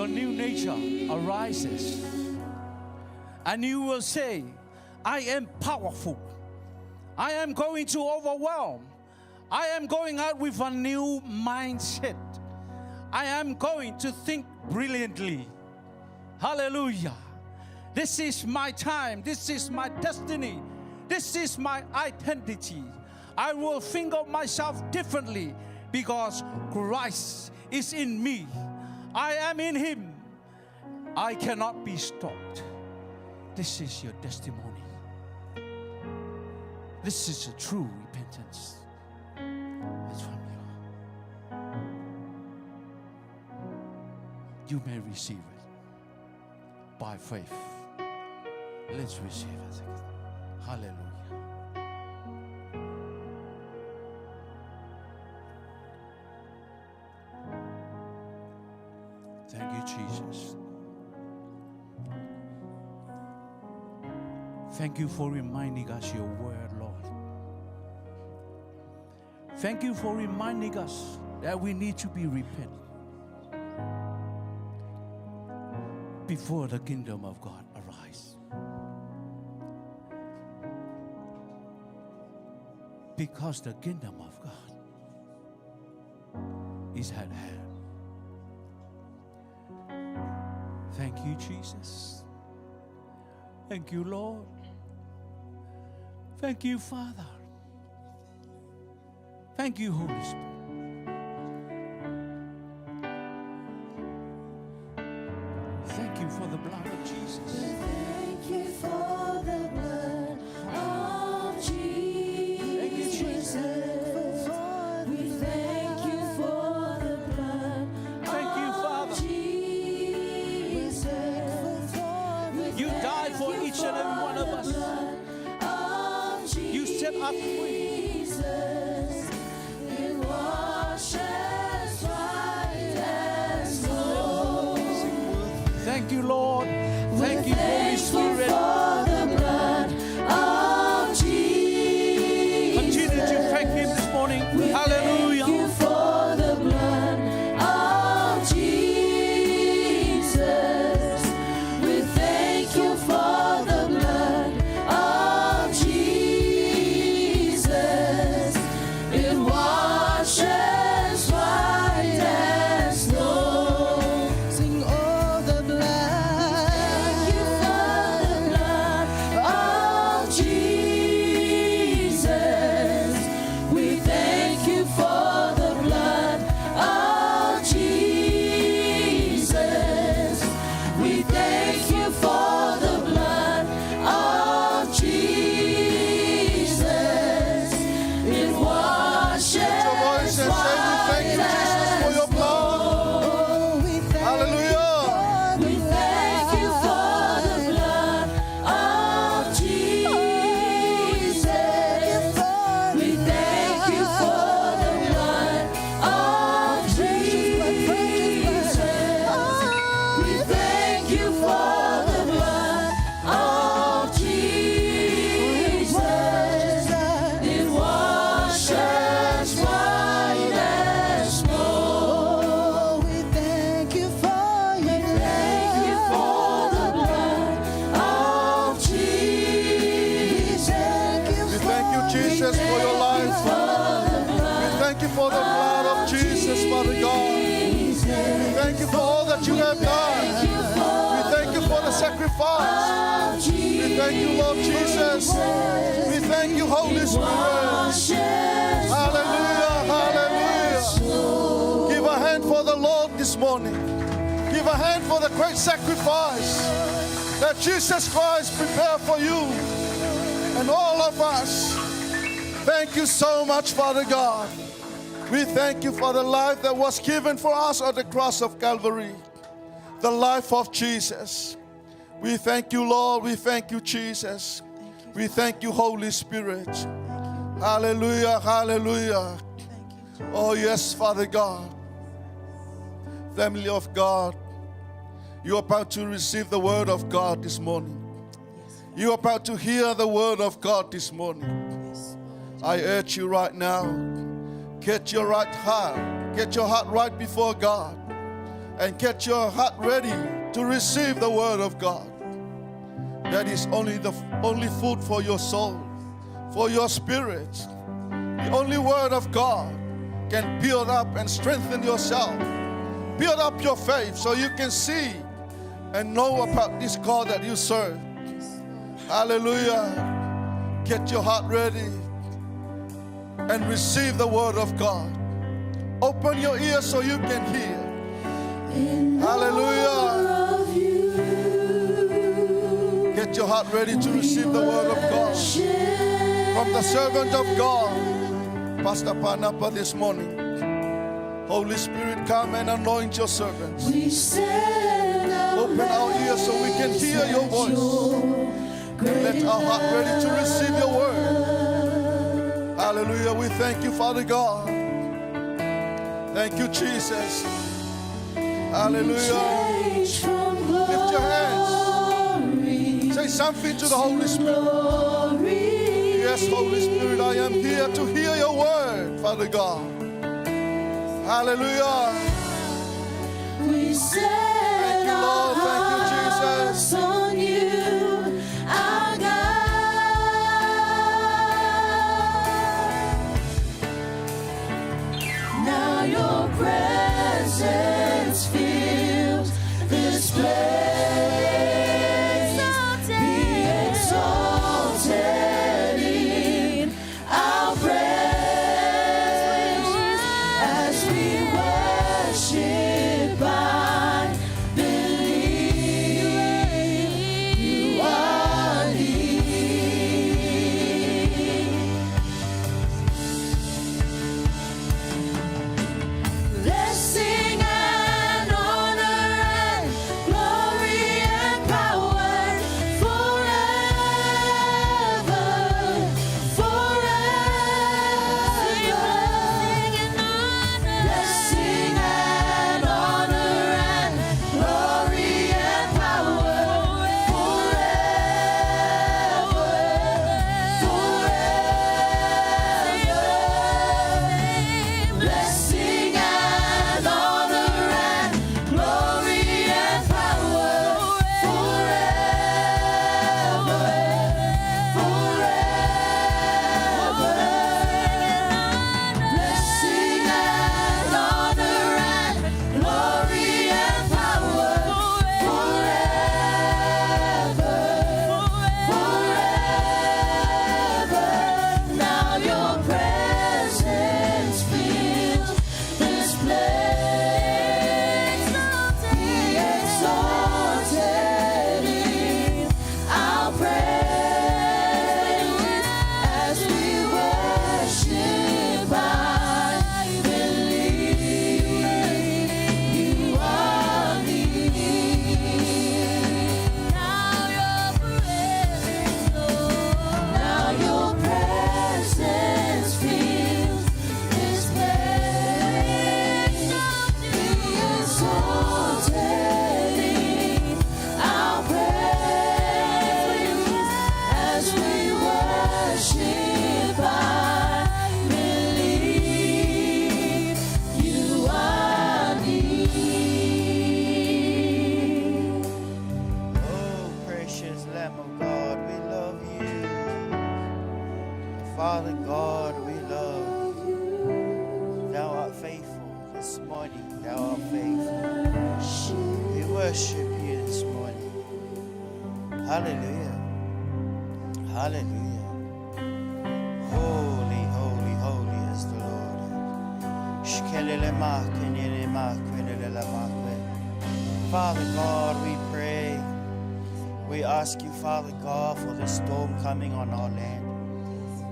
your new nature arises. And you will say, I am powerful. I am going to overwhelm. I am going out with a new mindset. I am going to think brilliantly. Hallelujah. This is my time. This is my destiny. This is my identity. I will think of myself differently because Christ is in me. I am in Him. I cannot be stopped. This is your testimony. This is a true repentance. It's from you. You may receive it by faith. Let's receive it. Hallelujah. Thank you, Jesus. Thank you for reminding us your word, Lord. Thank you for reminding us that we need to be repentant before the kingdom of God arise. Because the kingdom of God is at hand. Thank you, Jesus. Thank you, Lord. Thank you, Father. Thank you, Holy Spirit. Thank you for the blood of Jesus. Thank you for the blood of Jesus. Thank you, Jesus. We thank you for the blood Thank you, of Father. Jesus. You died for each and every one of us. You set us free. It washes white as snow. Thank you, Lord. Thank you, Holy Spirit. For the blood of Jesus. Continue to thank Him this morning. Hallelujah. Thank you for the blood of Jesus. We thank you for the blood of Jesus. It washes white as snow. Sing all the blood. Thank you for the blood of Jesus. We thank you for the blood of Jesus. We thank you for the blood of Jesus. It washes Your voice and say, we thank you, Jesus, for your blood. Hallelujah. We thank you for the blood of Jesus. We thank you for the blood of Jesus. We thank you for the blood of Jesus. It washes white as snow. We thank you for the blood of Jesus. We thank you, Jesus, for your life. We thank you for the blood of Jesus, Father God. We thank you for all that you have done. We thank you for the sacrifice. We thank you, Lord Jesus. We thank you, Holy Spirit. Hallelujah, hallelujah. Give a hand for the Lord this morning. Give a hand for the great sacrifice that Jesus Christ prepared for you and all of us. Thank you so much, Father God. We thank you for the life that was given for us at the cross of Calvary, the life of Jesus. We thank you, Lord. We thank you, Jesus. We thank you, Holy Spirit. Hallelujah, hallelujah. Oh, yes, Father God. Family of God, you're about to receive the word of God this morning. You're about to hear the word of God this morning. I urge you right now, get your heart right before God and get your heart ready to receive the word of God. That is only food for your soul, for your spirit. The only word of God can build up and strengthen yourself. Build up your faith so you can see and know about this God that you serve. Hallelujah. Get your heart ready and receive the word of God. Open your ears so you can hear. Hallelujah. Get your heart ready to receive the word of God from the servant of God, Pastor Panapa, this morning. Holy Spirit, come and anoint your servants. Open our ears so we can hear your voice. And let our heart ready to receive your word. Hallelujah. We thank you, Father God. Thank you, Jesus. Hallelujah. Lift your hands. Say something to the Holy Spirit. Yes, Holy Spirit, I am here to hear your word, Father God. Hallelujah. Thank you, Lord. Thank you, Jesus. On you, our God. Now your presence fills this place. Be exalted in our praise as we worship. I believe you are near. Blessing and honor and glory and power forever, forever. Blessing and honor and glory and power forever, forever. Blessing and honor and glory and power forever, forever. Blessing and honor and glory and power forever, forever. Now your presence fills this place. Be exalted in our praise as we worship. I believe you are near. Now your presence fills this place. Be exalted in our praise as we worship. I believe you are near. Oh, precious Lamb of God, we love you. Father God, we love you. Thou art faithful this morning. Thou art faithful. We worship you this morning. Hallelujah. Hallelujah. Holy, holy, holy is the Lord. Father God, we pray. We ask you, Father God, for the storm coming on our land.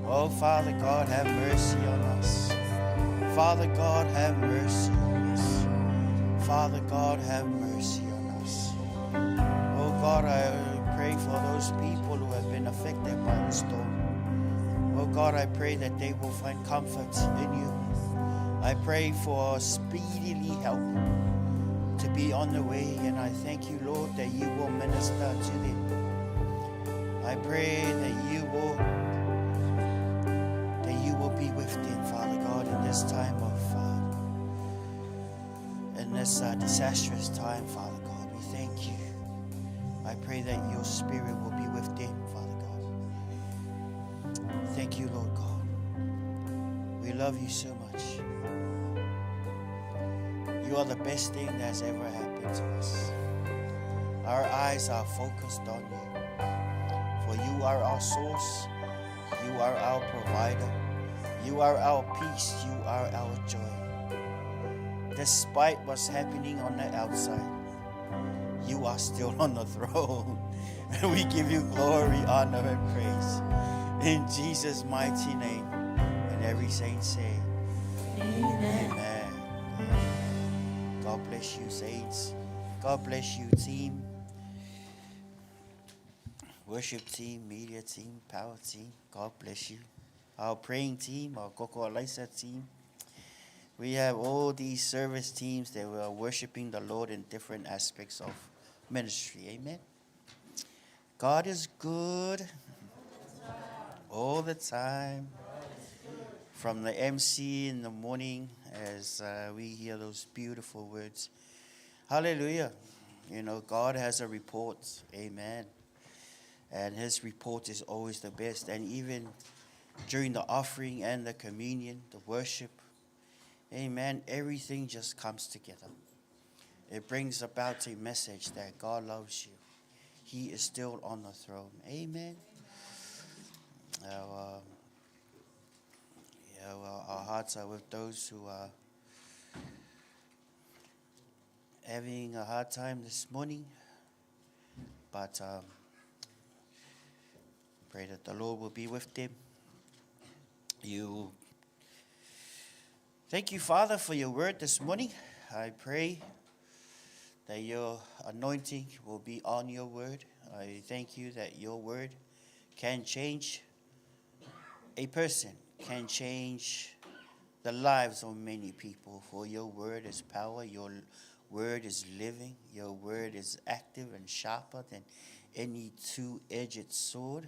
Oh, Father God, have mercy on us. Father God, have mercy on us. Father God, have mercy on us. Oh God, I pray for those people who have been affected by the storm. Oh God, I pray that they will find comfort in you. I pray for speedily help to be on the way, and I thank you, Lord, that you will minister to them. I pray that you will be with them, Father God, in this time of this disastrous time, Father God, we thank you. I pray that your spirit will be with them, Father God. Thank you, Lord God. We love you so much. You are the best thing that's ever happened to us. Our eyes are focused on you. For you are our source. You are our provider. You are our peace. You are our joy. Despite what's happening on the outside, you are still on the throne. And we give you glory, honor, and praise. In Jesus' mighty name. And every saint say, Amen. Amen. God bless you, saints. God bless you, team. Worship team, media team, power team. God bless you. Our praying team, our Koko Alaisa team. We have all these service teams that are worshiping the Lord in different aspects of ministry. Amen. God is good all the time. From the MC in the morning as we hear those beautiful words. Hallelujah. You know, God has a report. Amen. And his report is always the best. And even during the offering and the communion, the worship, amen, everything just comes together. It brings about a message that God loves you. He is still on the throne. Amen. Our hearts are with those who are having a hard time this morning. But pray that the Lord will be with them. Thank you, Father, for your word this morning. I pray that your anointing will be on your word. I thank you that your word can change a person, can change the lives of many people. For your word is power, your word is living, your word is active and sharper than any two-edged sword.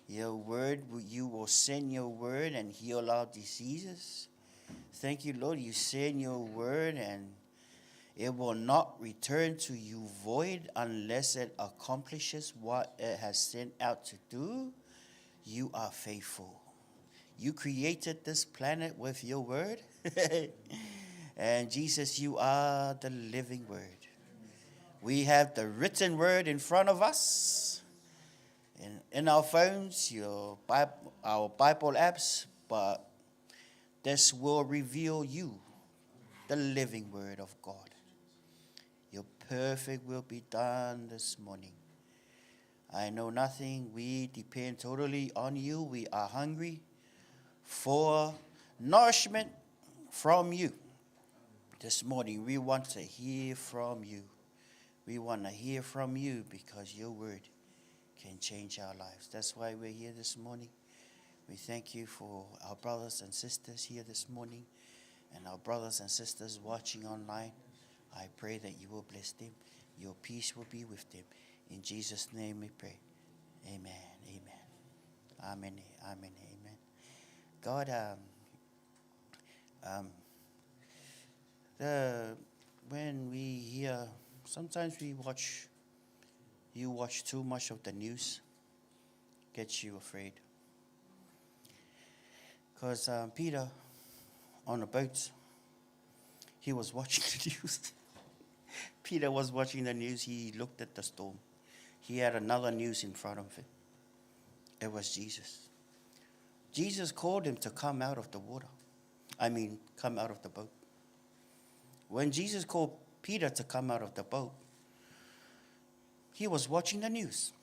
Your word, you will send your word and heal our diseases. Thank you, Lord. You send your word and it will not return to you void unless it accomplishes what it has sent out to do. You are faithful. You created this planet with your word. And Jesus, you are the living word. We have the written word in front of us. In our phones, our Bible apps, but this will reveal you, the living word of God. Your perfect will be done this morning. I know nothing. We depend totally on you. We are hungry for nourishment from you. This morning, we want to hear from you. We want to hear from you because your word can change our lives. That's why we're here this morning. We thank you for our brothers and sisters here this morning and our brothers and sisters watching online. I pray that you will bless them. Your peace will be with them. In Jesus' name we pray. Amen. Amen. Amen. Amen. Amen. God, when we hear, sometimes you watch too much of the news, gets you afraid. Because Peter, on the boat, he was watching the news. Peter was watching the news. He looked at the storm. He had another news in front of him. It was Jesus. Jesus called him to come out of the water. Come out of the boat. When Jesus called Peter to come out of the boat, he was watching the news.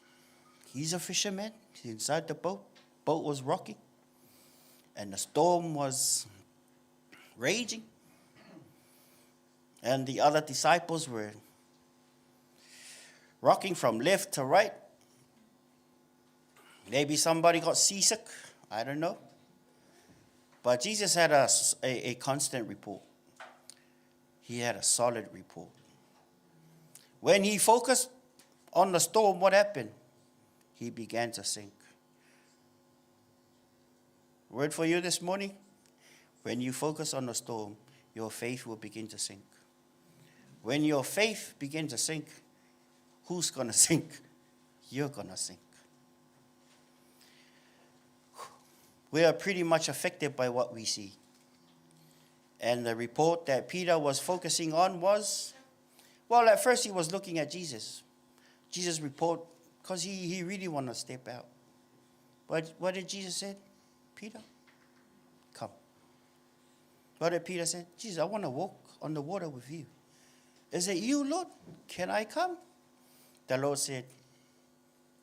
He's a fisherman. He's inside the boat. Boat was rocking. And the storm was raging. And the other disciples were rocking from left to right. Maybe somebody got seasick. I don't know. But Jesus had a constant report. He had a solid report. When he focused on the storm, what happened? He began to sink. Word for you this morning. When you focus on the storm, your faith will begin to sink. When your faith begins to sink, who's going to sink? You're going to sink. We are pretty much affected by what we see. And the report that Peter was focusing on was, well, at first he was looking at Jesus. Jesus' report, because he really wanted to step out. But what did Jesus say? Peter, come. What did Peter say? Jesus, I want to walk on the water with you. Is it you, Lord? Can I come? The Lord said,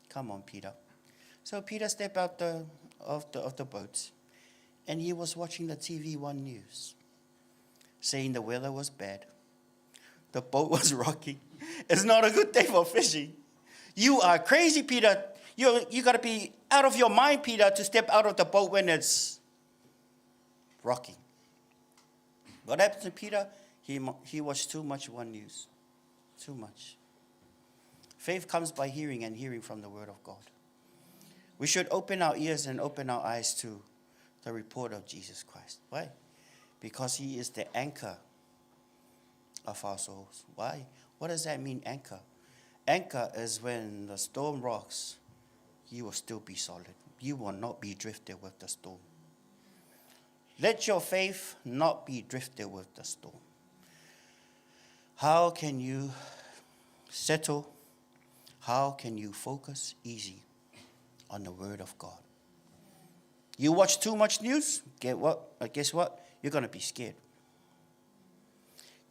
come on, Peter. So Peter stepped out of the boat, and he was watching the TV1 news, saying the weather was bad. The boat was rocking. It's not a good day for fishing. You are crazy, Peter. You got to be out of your mind, Peter, to step out of the boat when it's rocking. What happened to Peter? He watched too much one news. Too much. Faith comes by hearing, and hearing from the word of God. We should open our ears and open our eyes to the report of Jesus Christ. Why? Because he is the anchor of our souls. Why? What does that mean, anchor? Anchor is when the storm rocks, you will still be solid. You will not be drifted with the storm. Let your faith not be drifted with the storm. How can you settle? How can you focus easy on the word of God? You watch too much news, guess what? You're going to be scared.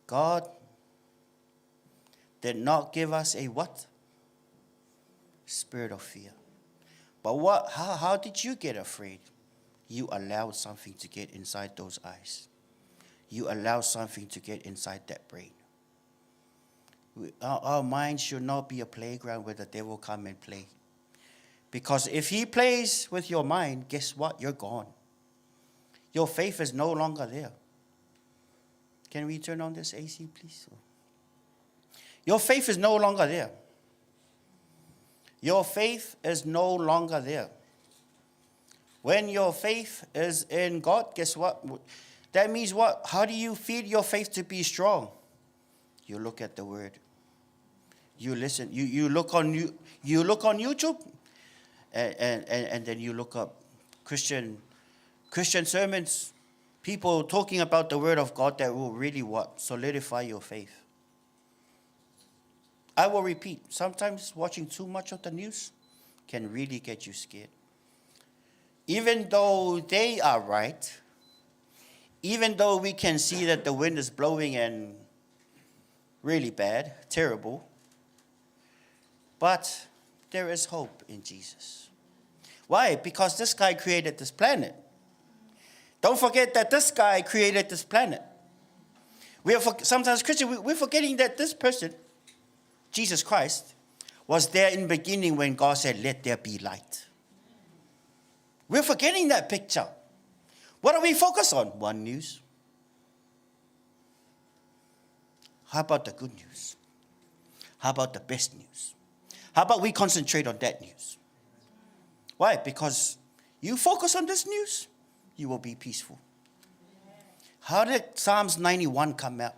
God did not give us a what? Spirit of fear. But how did you get afraid? You allowed something to get inside those eyes. You allowed something to get inside that brain. Our mind should not be a playground where the devil come and play. Because if he plays with your mind, guess what? You're gone. Your faith is no longer there. Can we turn on this AC, please? Your faith is no longer there. Your faith is no longer there. When your faith is in God, guess what? That means what? How do you feed your faith to be strong? You look at the word. You listen. You look on YouTube, and then you look up Christian sermons, people talking about the word of God that will really what? Solidify your faith. I will repeat, sometimes watching too much of the news can really get you scared. Even though they are right, even though we can see that the wind is blowing and really bad, terrible, but there is hope in Jesus. Why? Because this guy created this planet. Don't forget that this guy created this planet. Sometimes Christians, we're forgetting that this person, Jesus Christ, was there in the beginning when God said, let there be light. We're forgetting that picture. What do we focus on? One news. How about the good news? How about the best news? How about we concentrate on that news? Why? Because you focus on this news, you will be peaceful. How did Psalms 91 come out?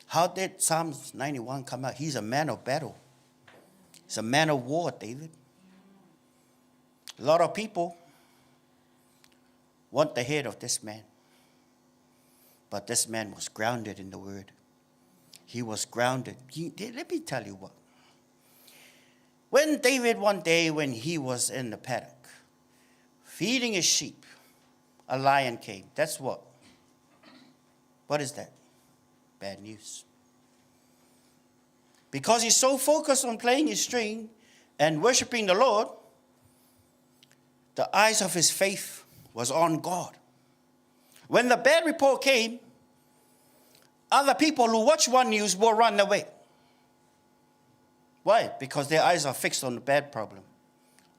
How did Psalms 91 come out? He's a man of battle. He's a man of war, David. A lot of people want the head of this man. But this man was grounded in the word. He was grounded. Let me tell you what. When David, one day when he was in the paddock, feeding his sheep, a lion came. That's what? What is that? Bad news. Because he's so focused on playing his string and worshiping the Lord, the eyes of his faith was on God. When the bad report came, other people who watch one news will run away. Why? Because their eyes are fixed on the bad problem,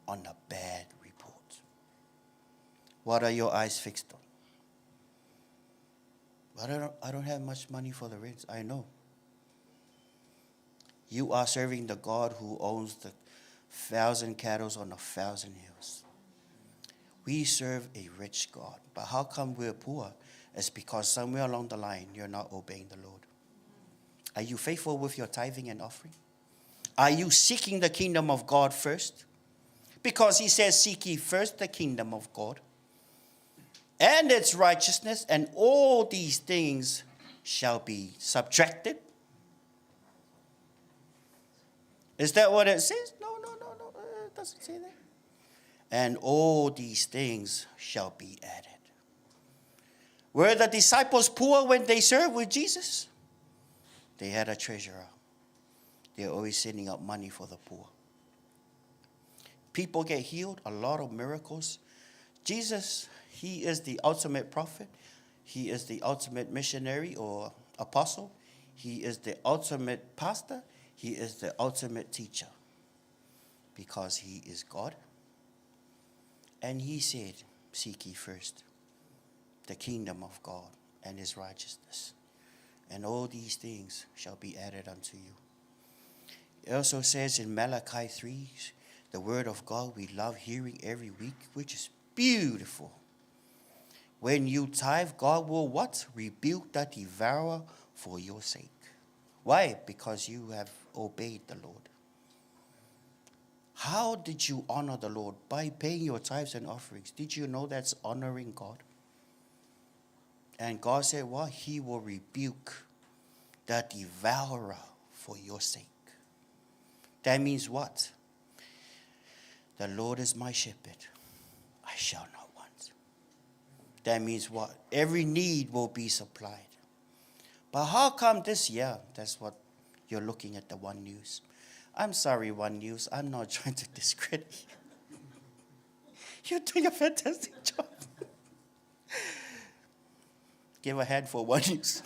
on the bad report. What are your eyes fixed on? I don't have much money for the rent. I know. You are serving the God who owns the 1,000 cattle on 1,000 hills. We serve a rich God. But how come we're poor? It's because somewhere along the line, you're not obeying the Lord. Are you faithful with your tithing and offering? Are you seeking the kingdom of God first? Because he says, seek ye first the kingdom of God and its righteousness, and all these things shall be subtracted. Is that what it says? No. It doesn't say that. And all these things shall be added. Were the disciples poor when they served with Jesus? They had a treasurer. They're always sending out money for the poor. People get healed, a lot of miracles. Jesus, he is the ultimate prophet. He is the ultimate missionary or apostle. He is the ultimate pastor. He is the ultimate teacher. Because he is God. And he said, seek ye first the kingdom of God and his righteousness, and all these things shall be added unto you. It also says in Malachi 3, the word of God we love hearing every week, which is beautiful. When you tithe, God will what? Rebuke the devourer for your sake. Why? Because you have obeyed the Lord. How did you honor the Lord? By paying your tithes and offerings. Did you know that's honoring God? And God said, well, he will rebuke the devourer for your sake. That means what? The Lord is my shepherd. I shall not want. That means what? Every need will be supplied. But how come this year? That's what you're looking at the One News. I'm sorry, One News. I'm not trying to discredit you. You're doing a fantastic job. Give a hand for One News.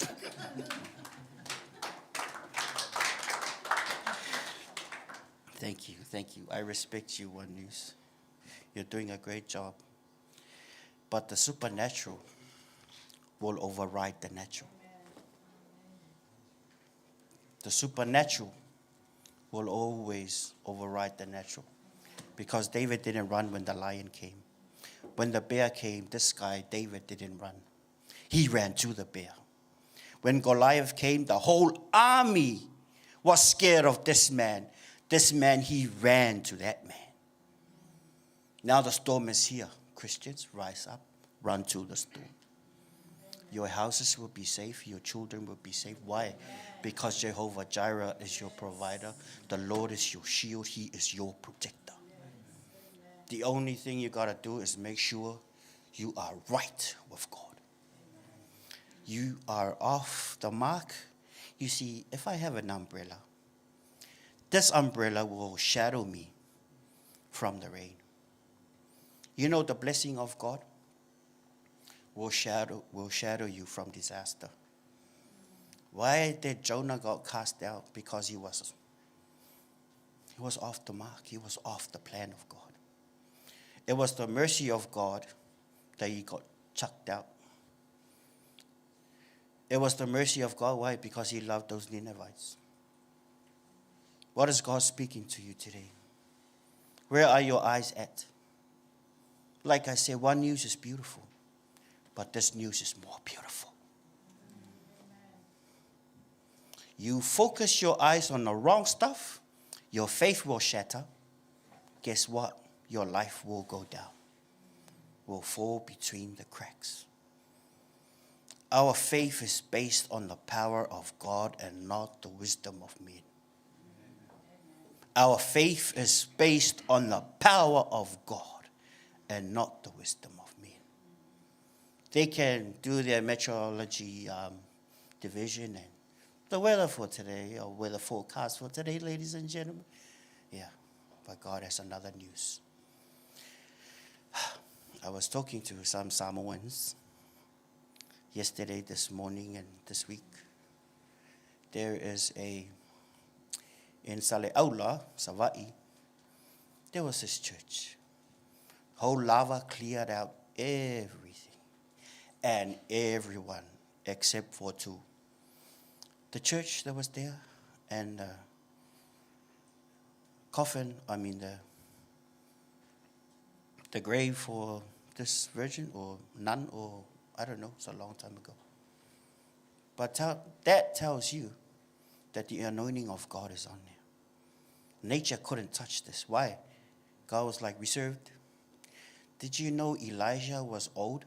Thank you. I respect you, One News. You're doing a great job. But the supernatural will override the natural. The supernatural will always override the natural. Because David didn't run when the lion came. When the bear came, this guy, David, didn't run. He ran to the bear. When Goliath came, the whole army was scared of this man. This man, he ran to that man. Now the storm is here. Christians, rise up, run to the storm. Your houses will be safe. Your children will be safe. Why? Because Jehovah Jireh is your provider. The Lord is your shield. He is your protector. The only thing you got to do is make sure you are right with God. You are off the mark. You see, if I have an umbrella, this umbrella will shadow me from the rain. You know, the blessing of God will shadow you from disaster. Why did Jonah got cast out? Because he was off the mark. He was off the plan of God. It was the mercy of God that he got chucked out. It was the mercy of God. Why? Because he loved those Ninevites. What is God speaking to you today? Where are your eyes at? Like I said, One News is beautiful, but this news is more beautiful. You focus your eyes on the wrong stuff, your faith will shatter. Guess what? Your life will go down, will fall between the cracks. Our faith is based on the power of God and not the wisdom of men. Our faith is based on the power of God and not the wisdom of men. They can do their meteorology division and the weather for today, or weather forecast for today, ladies and gentlemen. Yeah, but God has another news. I was talking to some Samoans yesterday, this morning, and this week. There is in Saleaula, Savaii, there was this church. Whole lava cleared out everything and everyone except for two. The church that was there and the coffin, the grave for this virgin or nun, or I don't know, it's a long time ago. But that tells you that the anointing of God is on there. Nature couldn't touch this. Why? God was like reserved. Did you know Elijah was old?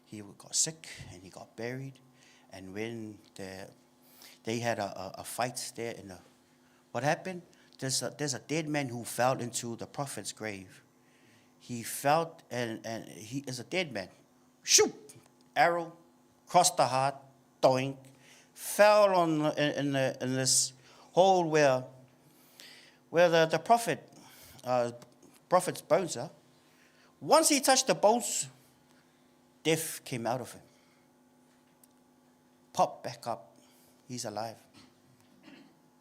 He got sick and he got buried. And when they had a fight there, what happened? There's a dead man who fell into the prophet's grave. He fell and he is a dead man. Shoot! Arrow, crossed the heart, doink, fell in this hole where the prophet's bones are. Once he touched the bones, death came out of him. Popped back up. He's alive.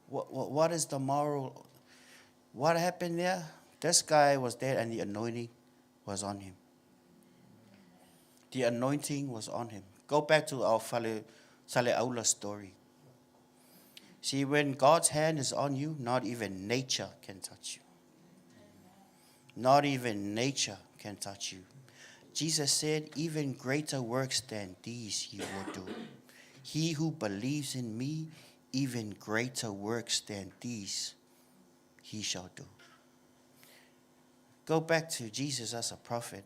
What is the moral? What happened there? This guy was dead and the anointing was on him. The anointing was on him. Go back to our Saleaula story. See, when God's hand is on you, not even nature can touch you. Not even nature can touch you. Jesus said, even greater works than these you will do. He who believes in me, even greater works than these he shall do. Go back to Jesus as a prophet.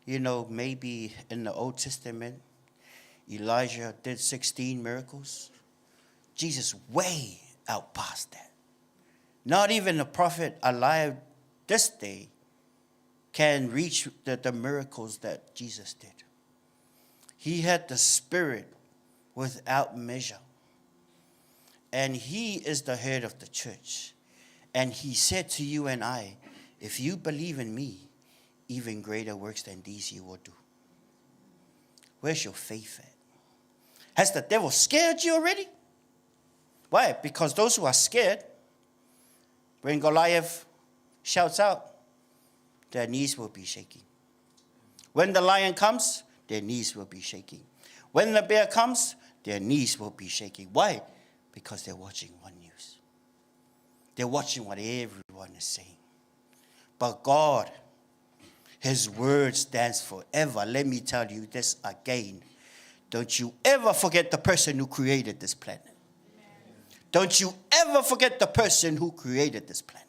You know, maybe in the Old Testament, Elijah did 16 miracles. Jesus way outpassed that. Not even a prophet alive this day can reach the miracles that Jesus did. He had the Spirit without measure. And he is the head of the church. And he said to you and I, if you believe in me, even greater works than these you will do. Where's your faith at? Has the devil scared you already? Why? Because those who are scared, when Goliath shouts out, their knees will be shaking. When the lion comes, their knees will be shaking. When the bear comes, their knees will be shaking. Why? Because they're watching One News. They're watching what everyone is saying. But God, His word stands forever. Let me tell you this again. Don't you ever forget the person who created this planet. Don't you ever forget the person who created this planet.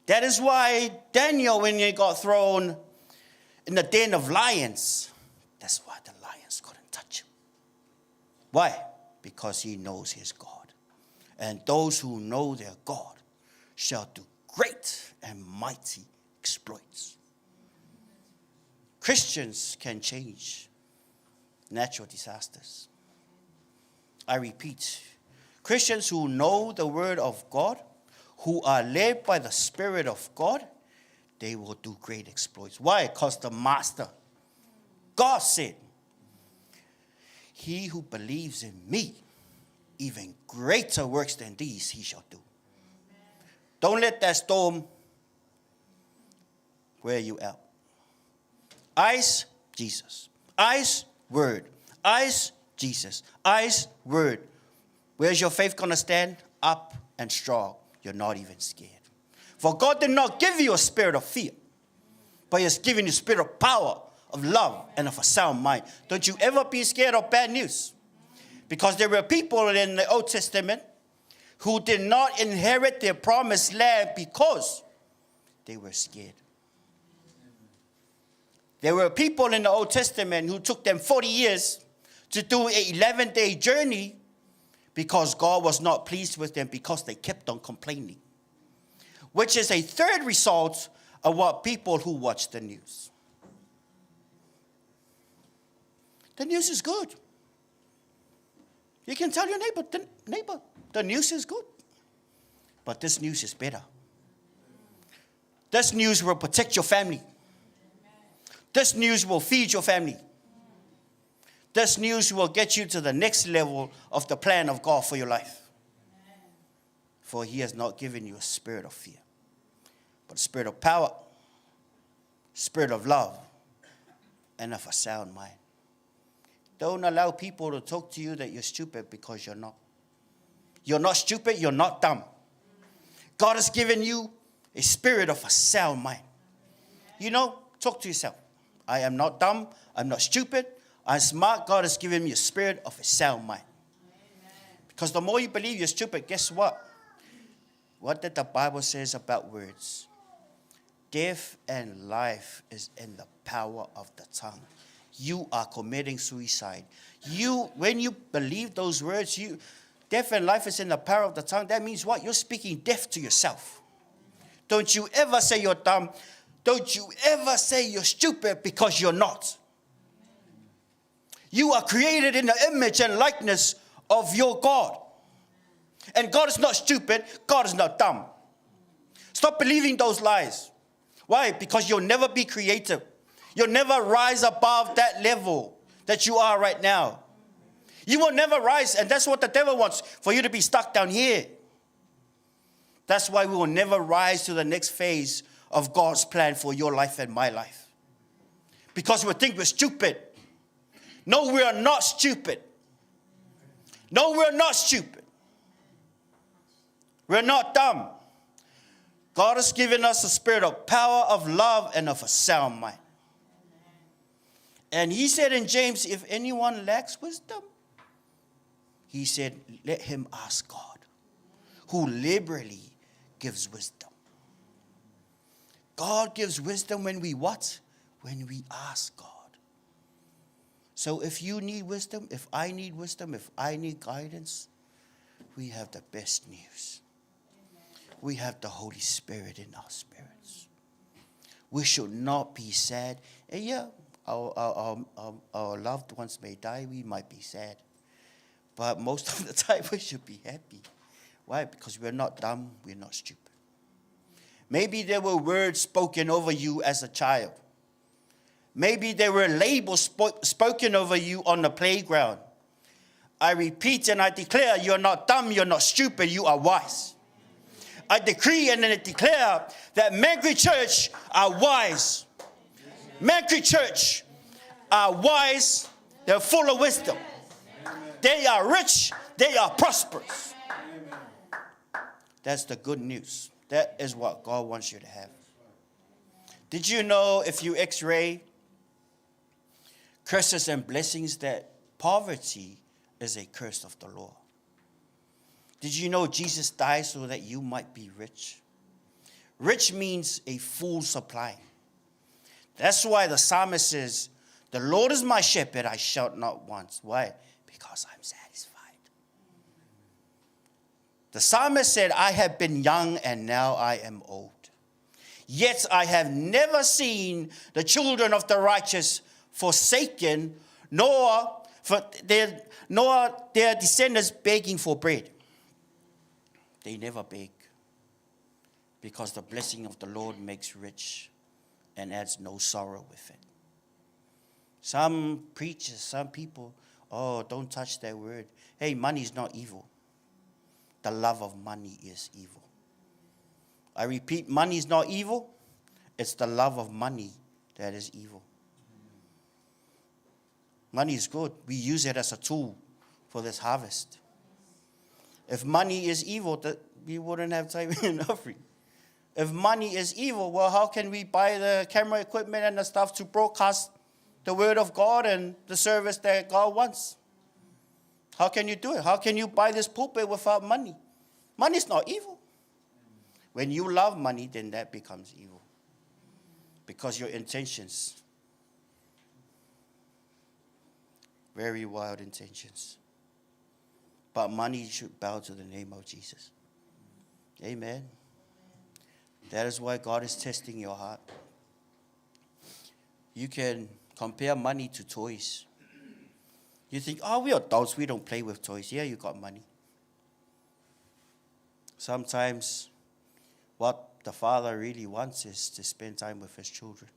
That is why Daniel, when he got thrown in the den of lions, that's why the lions couldn't touch him. Why? Because he knows his God. And those who know their God shall do great and mighty exploits. Christians can change natural disasters. I repeat, Christians who know the word of God, who are led by the Spirit of God, they will do great exploits. Why? Because the Master, God said, he who believes in me, even greater works than these he shall do. Don't let that storm wear you out. Eyes, Jesus. Eyes, word. Eyes, Jesus. Eyes, word. Where's your faith going to stand? Up and strong. You're not even scared. For God did not give you a spirit of fear, but He has given you a spirit of power, of love, and of a sound mind. Don't you ever be scared of bad news. Because there were people in the Old Testament who did not inherit their promised land because they were scared. There were people in the Old Testament who took them 40 years to do an 11-day journey because God was not pleased with them because they kept on complaining. Which is a third result of what people who watch the news. The news is good. You can tell your neighbor, the news is good. But this news is better. This news will protect your family. This news will feed your family. This news will get you to the next level of the plan of God for your life. For He has not given you a spirit of fear, but a spirit of power, spirit of love, and of a sound mind. Don't allow people to talk to you that you're stupid because you're not. You're not stupid, you're not dumb. God has given you a spirit of a sound mind. You know, talk to yourself. I am not dumb, I'm not stupid, I'm smart. God has given me a spirit of a sound mind. Because the more you believe you're stupid, guess what? What did the Bible says about words? Death and life is in the power of the tongue. You are committing suicide. When you believe those words, death and life is in the power of the tongue. That means what? You're speaking death to yourself. Don't you ever say you're dumb. Don't you ever say you're stupid, because you're not. You are created in the image and likeness of your God. And God is not stupid. God is not dumb. Stop believing those lies. Why? Because you'll never be creative. You'll never rise above that level that you are right now. You will never rise, and that's what the devil wants, for you to be stuck down here. That's why we will never rise to the next phase of God's plan for your life and my life. Because we think we're stupid. No, we are not stupid. No, we're not stupid. We're not dumb. God has given us a spirit of power, of love, and of a sound mind. And he said in James, if anyone lacks wisdom, he said, let him ask God, who liberally gives wisdom. God gives wisdom when we what? When we ask God. So if you need wisdom, if I need wisdom, if I need guidance, we have the best news. We have the Holy Spirit in our spirits. We should not be sad. And yeah, our loved ones may die, we might be sad. But most of the time we should be happy. Why? Because we're not dumb, we're not stupid. Maybe there were words spoken over you as a child. Maybe there were labels spoken over you on the playground. I repeat and I declare, you're not dumb, you're not stupid, you are wise. I decree and I declare that Mangrove Church are wise. Mangrove Church are wise, they're full of wisdom. They are rich, they are prosperous. That's the good news. That is what God wants you to have. Did you know if you x-ray curses and blessings that poverty is a curse of the Lord? Did you know Jesus died so that you might be rich? Rich means a full supply. That's why the psalmist says, the Lord is my shepherd, I shall not want. Why? Because I'm satisfied. The psalmist said, I have been young and now I am old. Yet I have never seen the children of the righteous forsaken, nor their descendants begging for bread. They never beg, because the blessing of the Lord makes rich and adds no sorrow with it. Some preachers, some people, oh, don't touch that word. Hey, money is not evil. The love of money is evil. I repeat, money is not evil. It's the love of money that is evil. Money is good. We use it as a tool for this harvest. If money is evil, we wouldn't have time and offering. If money is evil, well, how can we buy the camera equipment and the stuff to broadcast the word of God and the service that God wants? How can you do it? How can you buy this pulpit without money? Money is not evil. When you love money, then that becomes evil. Because your intentions, very wild intentions. But money should bow to the name of Jesus. Amen. That is why God is testing your heart. You can compare money to toys. You think, oh, we're adults, we don't play with toys. Yeah, you got money. Sometimes what the father really wants is to spend time with his children.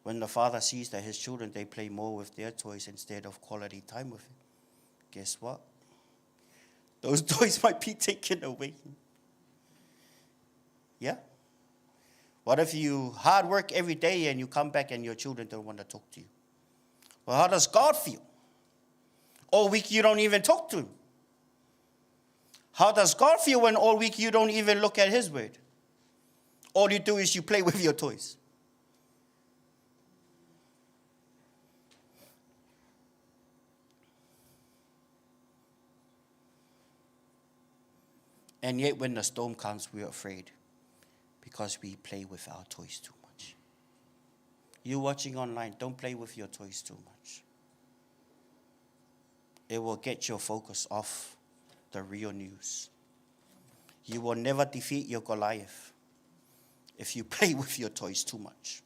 When the father sees that his children, they play more with their toys instead of quality time with him, guess what? Those toys might be taken away. Yeah? What if you hard work every day and you come back and your children don't want to talk to you? Well, how does God feel? All week you don't even talk to him. How does God feel when all week you don't even look at his word? All you do is you play with your toys. And yet when the storm comes, we're afraid because we play with our toys too much. You watching online, don't play with your toys too much. It will get your focus off the real news. You will never defeat your Goliath if you play with your toys too much.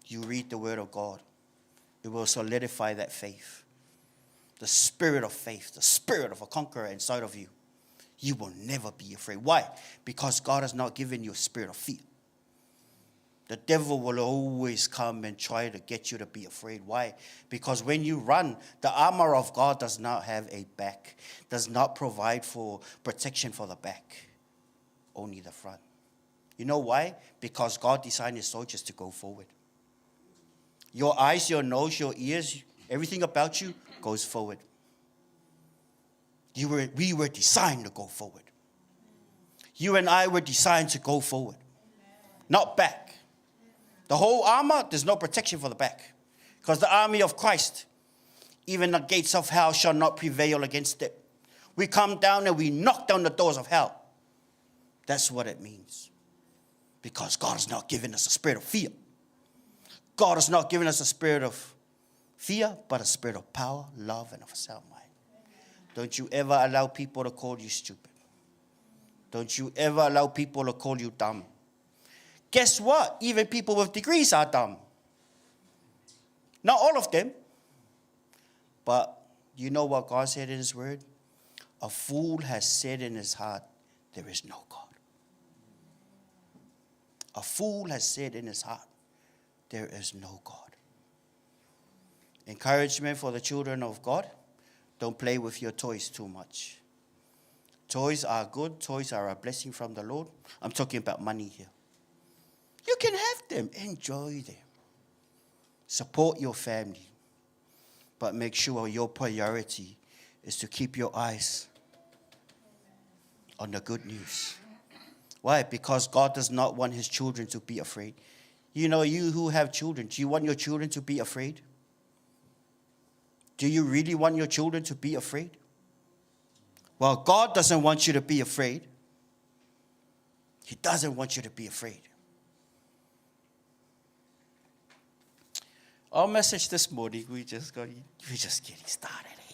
You read the Word of God. It will solidify that faith. The spirit of faith, the spirit of a conqueror inside of you. You will never be afraid. Why? Because God has not given you a spirit of fear. The devil will always come and try to get you to be afraid. Why? Because when you run, the armor of God does not have a back, does not provide for protection for the back, only the front. You know why? Because God designed his soldiers to go forward. Your eyes, your nose, your ears, everything about you goes forward. We were designed to go forward. You and I were designed to go forward, not back. The whole armor, there's no protection for the back. Because the army of Christ, even the gates of hell shall not prevail against it. We come down and we knock down the doors of hell. That's what it means. Because God has not given us a spirit of fear. God has not given us a spirit of fear, but a spirit of power, love, and of a sound mind. Don't you ever allow people to call you stupid. Don't you ever allow people to call you dumb. Guess what? Even people with degrees are dumb. Not all of them. But you know what God said in his word? A fool has said in his heart, there is no God. A fool has said in his heart, there is no God. Encouragement for the children of God. Don't play with your toys too much. Toys are good. Toys are a blessing from the Lord. I'm talking about money here. You can have them. Enjoy them. Support your family. But make sure your priority is to keep your eyes on the good news. Why? Because God does not want his children to be afraid. You know, you who have children, do you want your children to be afraid? Do you really want your children to be afraid? Well, God doesn't want you to be afraid. He doesn't want you to be afraid. Our message this morning, we're just getting started. Eh?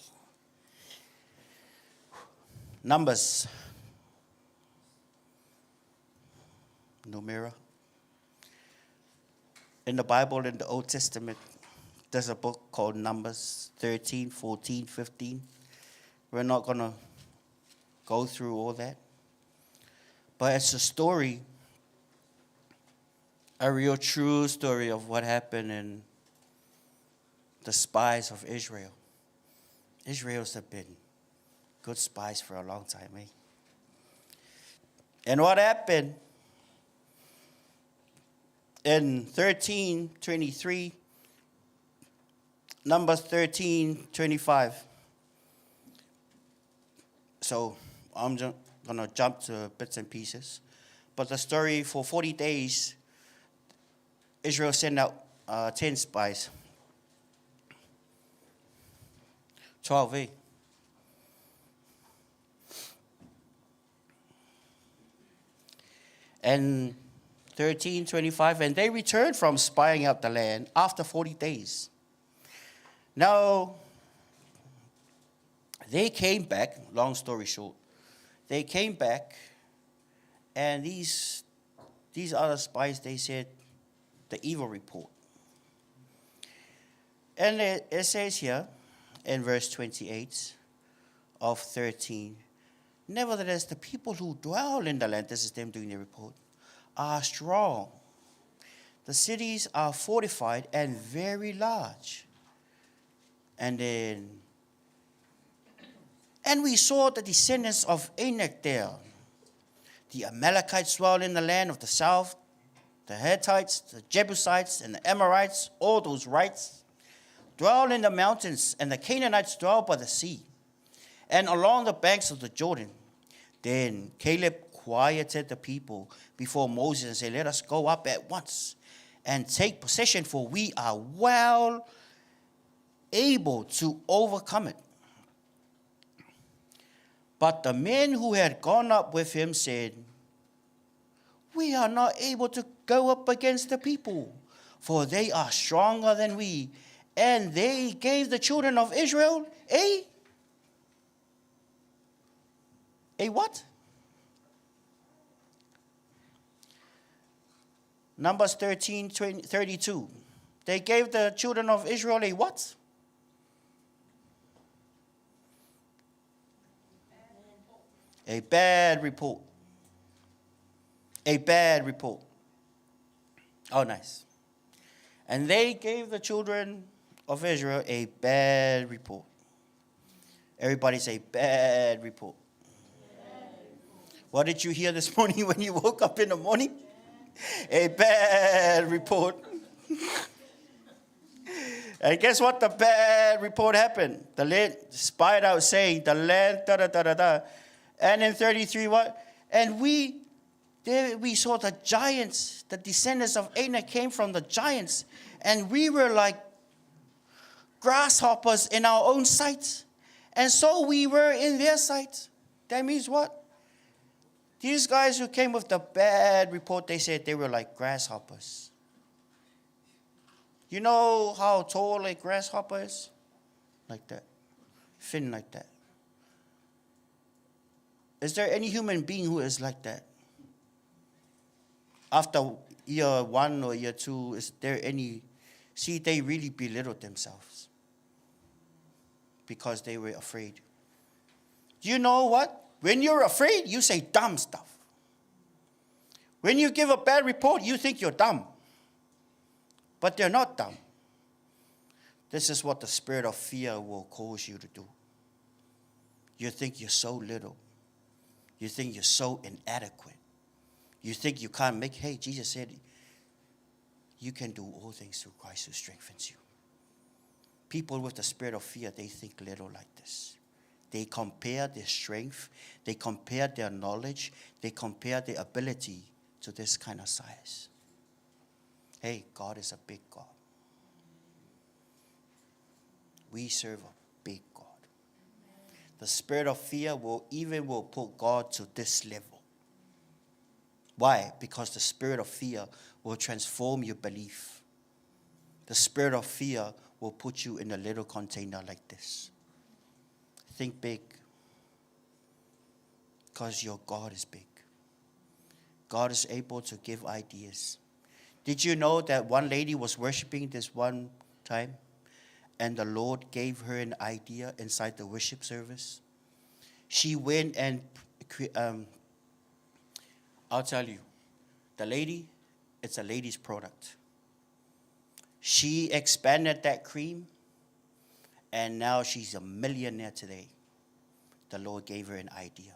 Numbers. No mirror. In the Bible, in the Old Testament, there's a book called Numbers 13, 14, 15. We're not going to go through all that. But it's a story, a real true story of what happened in the spies of Israel. Israel's have been good spies for a long time, eh? And what happened in 13:23, Numbers 13:25. So I'm going to jump to bits and pieces. But the story, for 40 days, Israel sent out 10 spies. 12, eh? And 13:25, and they returned from spying out the land after 40 days. Now, they came back, long story short, they came back, and these other spies, they said the evil report. And it says here, in verse 28 of 13, nevertheless, the people who dwell in the land, this is them doing the report, are strong. The cities are fortified and very large. And we saw the descendants of Anak there. The Amalekites dwell in the land of the south, the Hittites, the Jebusites, and the Amorites, all those rights, dwell in the mountains, and the Canaanites dwell by the sea, and along the banks of the Jordan. Then Caleb quieted the people before Moses and said, let us go up at once and take possession, for we are well able to overcome it. But the men who had gone up with him said, we are not able to go up against the people, for they are stronger than we. And they gave the children of Israel a what? Numbers 13:32. They gave the children of Israel a what? A bad report. A bad report. Oh, nice. And they gave the children of Israel a bad report. Everybody say bad report. What did you hear this morning when you woke up in the morning? A bad report. And guess what? The bad report happened. The land spied out saying, the land, da-da-da-da-da. And in 33, what? And there we saw the giants, the descendants of Anak came from the giants. And we were like grasshoppers in our own sight. And so we were in their sight. That means what? These guys who came with the bad report, they said they were like grasshoppers. You know how tall a grasshopper is? Like that. Thin like that. Is there any human being who is like that? After year 1 or year 2, is there any? See, they really belittled themselves because they were afraid. You know what? When you're afraid, you say dumb stuff. When you give a bad report, you think you're dumb. But they're not dumb. This is what the spirit of fear will cause you to do. You think you're so little. You think you're so inadequate. You think you can't make, hey, Jesus said, you can do all things through Christ who strengthens you. People with the spirit of fear, they think little like this. They compare their strength, they compare their knowledge, they compare their ability to this kind of size. Hey, God is a big God. We serve a big God. The spirit of fear will put God to this level. Why? Because the spirit of fear will transform your belief. The spirit of fear will put you in a little container like this. Think big. Because your God is big. God is able to give ideas. Did you know that one lady was worshiping this one time, and the Lord gave her an idea inside the worship service? She went and, I'll tell you, the lady, it's a lady's product. She expanded that cream, and now she's a millionaire today. The Lord gave her an idea.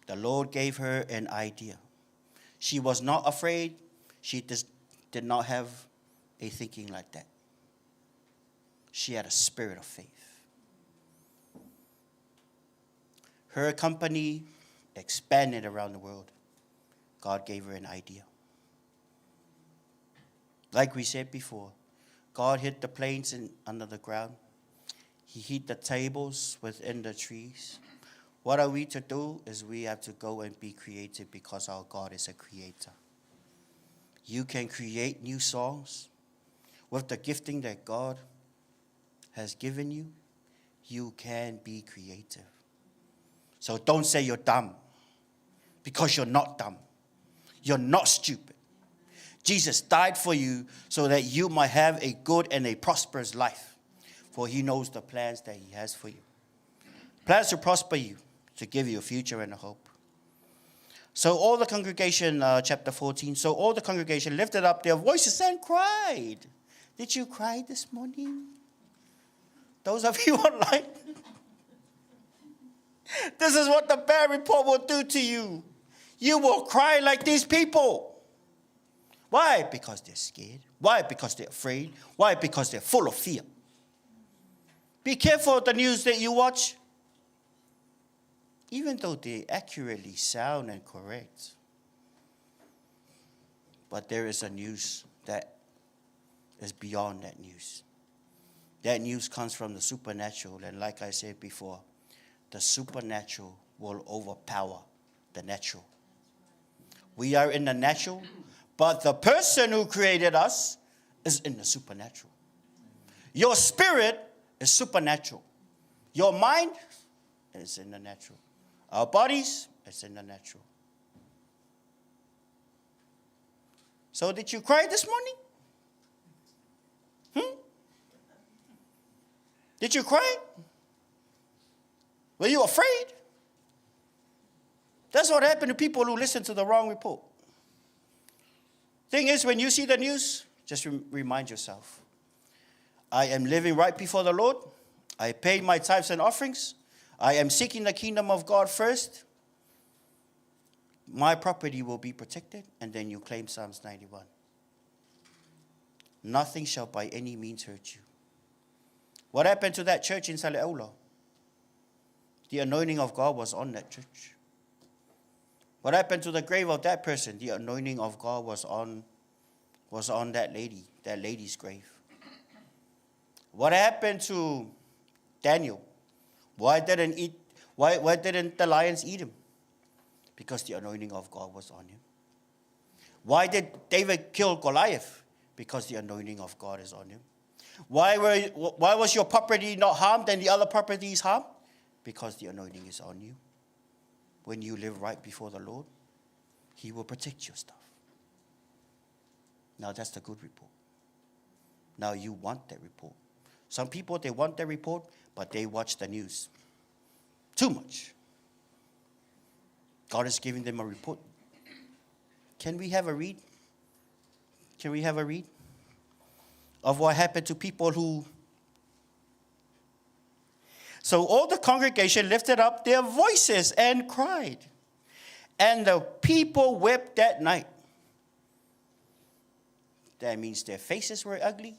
The Lord gave her an idea. She was not afraid. She just did not have a thinking like that. She had a spirit of faith. Her company expanded around the world. God gave her an idea. Like we said before, God hid the planes under the ground. He hid the tables within the trees. What are we to do is we have to go and be creative because our God is a creator. You can create new songs with the gifting that God has given you. You can be creative. So don't say you're dumb, because you're not dumb. You're not stupid. Jesus died for you so that you might have a good and a prosperous life, for he knows the plans that he has for you. Plans to prosper you, to give you a future and a hope. So all the congregation, chapter 14, so all the congregation lifted up their voices and cried. Did you cry this morning? Those of you online. This is what the bad report will do to you. You will cry like these people. Why? Because they're scared. Why? Because they're afraid. Why? Because they're full of fear. Be careful of the news that you watch. Even though they accurately sound and correct. But there is a news that is beyond that news. That news comes from the supernatural. And like I said before, the supernatural will overpower the natural. We are in the natural, but the person who created us is in the supernatural. Your spirit is supernatural. Your mind is in the natural. Our bodies is in the natural. So did you cry this morning? Did you cry? Were you afraid? That's what happened to people who listen to the wrong report. Thing is, when you see the news, just remind yourself, I am living right before the Lord. I paid my tithes and offerings. I am seeking the kingdom of God first. My property will be protected. And then you claim Psalms 91. Nothing shall by any means hurt you. What happened to that church in Sale'aula? The anointing of God was on that church. What happened to the grave of that person? The anointing of God was on that lady's grave. What happened to Daniel? Why didn't the lions eat him? Because the anointing of God was on him. Why did David kill Goliath? Because the anointing of God is on him. Why was your property not harmed and the other property is harmed? Because the anointing is on you. When you live right before the Lord, He will protect your stuff. Now that's the good report. Now you want that report. Some people, they want that report, but they watch the news too much. God is giving them a report. Can we have a read? Can we have a read of what happened to people who... So all the congregation lifted up their voices and cried. And the people wept that night. That means their faces were ugly.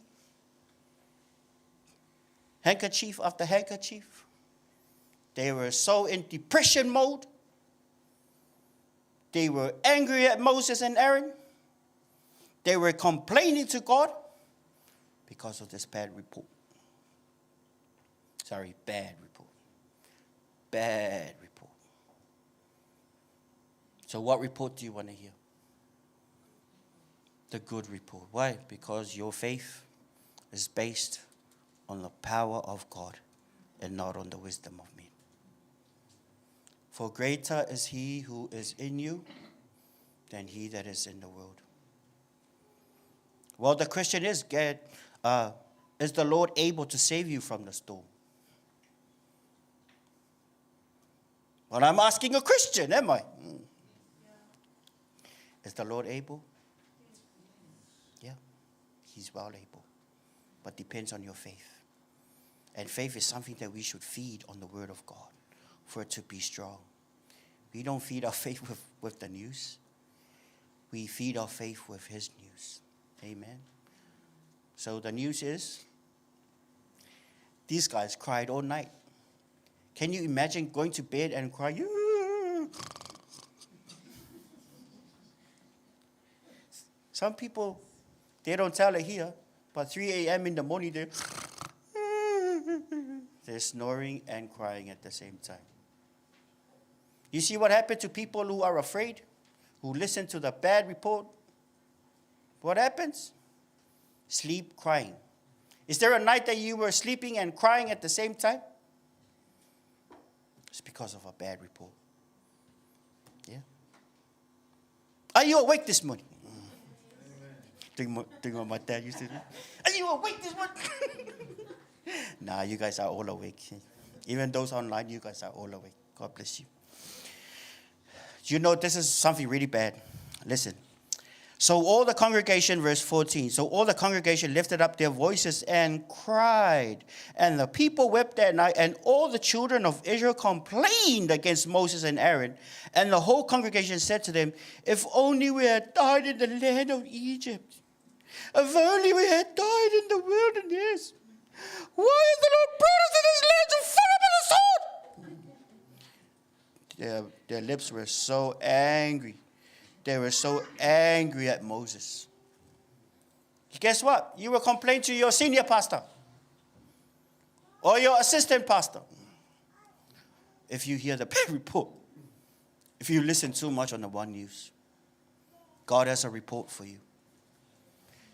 Handkerchief after handkerchief. They were so in depression mode. They were angry at Moses and Aaron. They were complaining to God because of this bad report. Bad report. Bad report. So what report do you want to hear? The good report. Why? Because your faith is based on the power of God and not on the wisdom of men. For greater is He who is in you than he that is in the world. Well, the question is the Lord able to save you from the storm? Well, I'm asking a Christian, am I? Is the Lord able? Yeah, He's well able. But depends on your faith. And faith is something that we should feed on the Word of God for it to be strong. We don't feed our faith with the news. We feed our faith with His news. Amen. So the news is, these guys cried all night. Can you imagine going to bed and crying? Some people, they don't tell it here, but 3 a.m. in the morning, they're snoring and crying at the same time. You see what happened to people who are afraid, who listen to the bad report? What happens? Sleep, crying. Is there a night that you were sleeping and crying at the same time? It's because of a bad report. Yeah. Are you awake this morning? Think what my dad used to do. Are you awake this morning? Nah, you guys are all awake. Even those online, you guys are all awake. God bless you. You know, this is something really bad. Listen. So all the congregation, verse 14, so all the congregation lifted up their voices and cried. And the people wept that night, and all the children of Israel complained against Moses and Aaron. And the whole congregation said to them, if only we had died in the land of Egypt. If only we had died in the wilderness. Why has the Lord brought us to this land to fall by the sword? Their lips were so angry. They were so angry at Moses. Guess what? You will complain to your senior pastor or your assistant pastor. if you hear the bad report, if you listen too much on the one news. God has a report for you.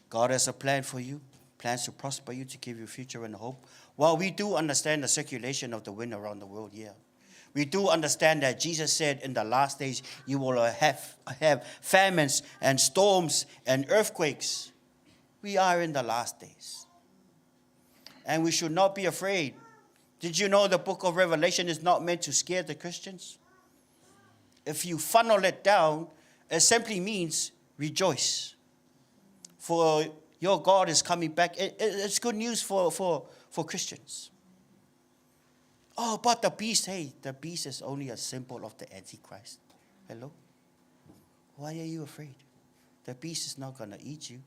God has a plan for you, plans to prosper you, to give you a future and hope. While we do understand the circulation of the wind around the world, yeah. We do understand that Jesus said in the last days you will have famines and storms and earthquakes. We are in the last days. And we should not be afraid. Did you know the book of Revelation is not meant to scare the Christians? If you funnel it down, it simply means rejoice. For your God is coming back. It's good news for Christians. Oh, but the beast, hey, the beast is only a symbol of the Antichrist. Hello? Why are you afraid? The beast is not going to eat you.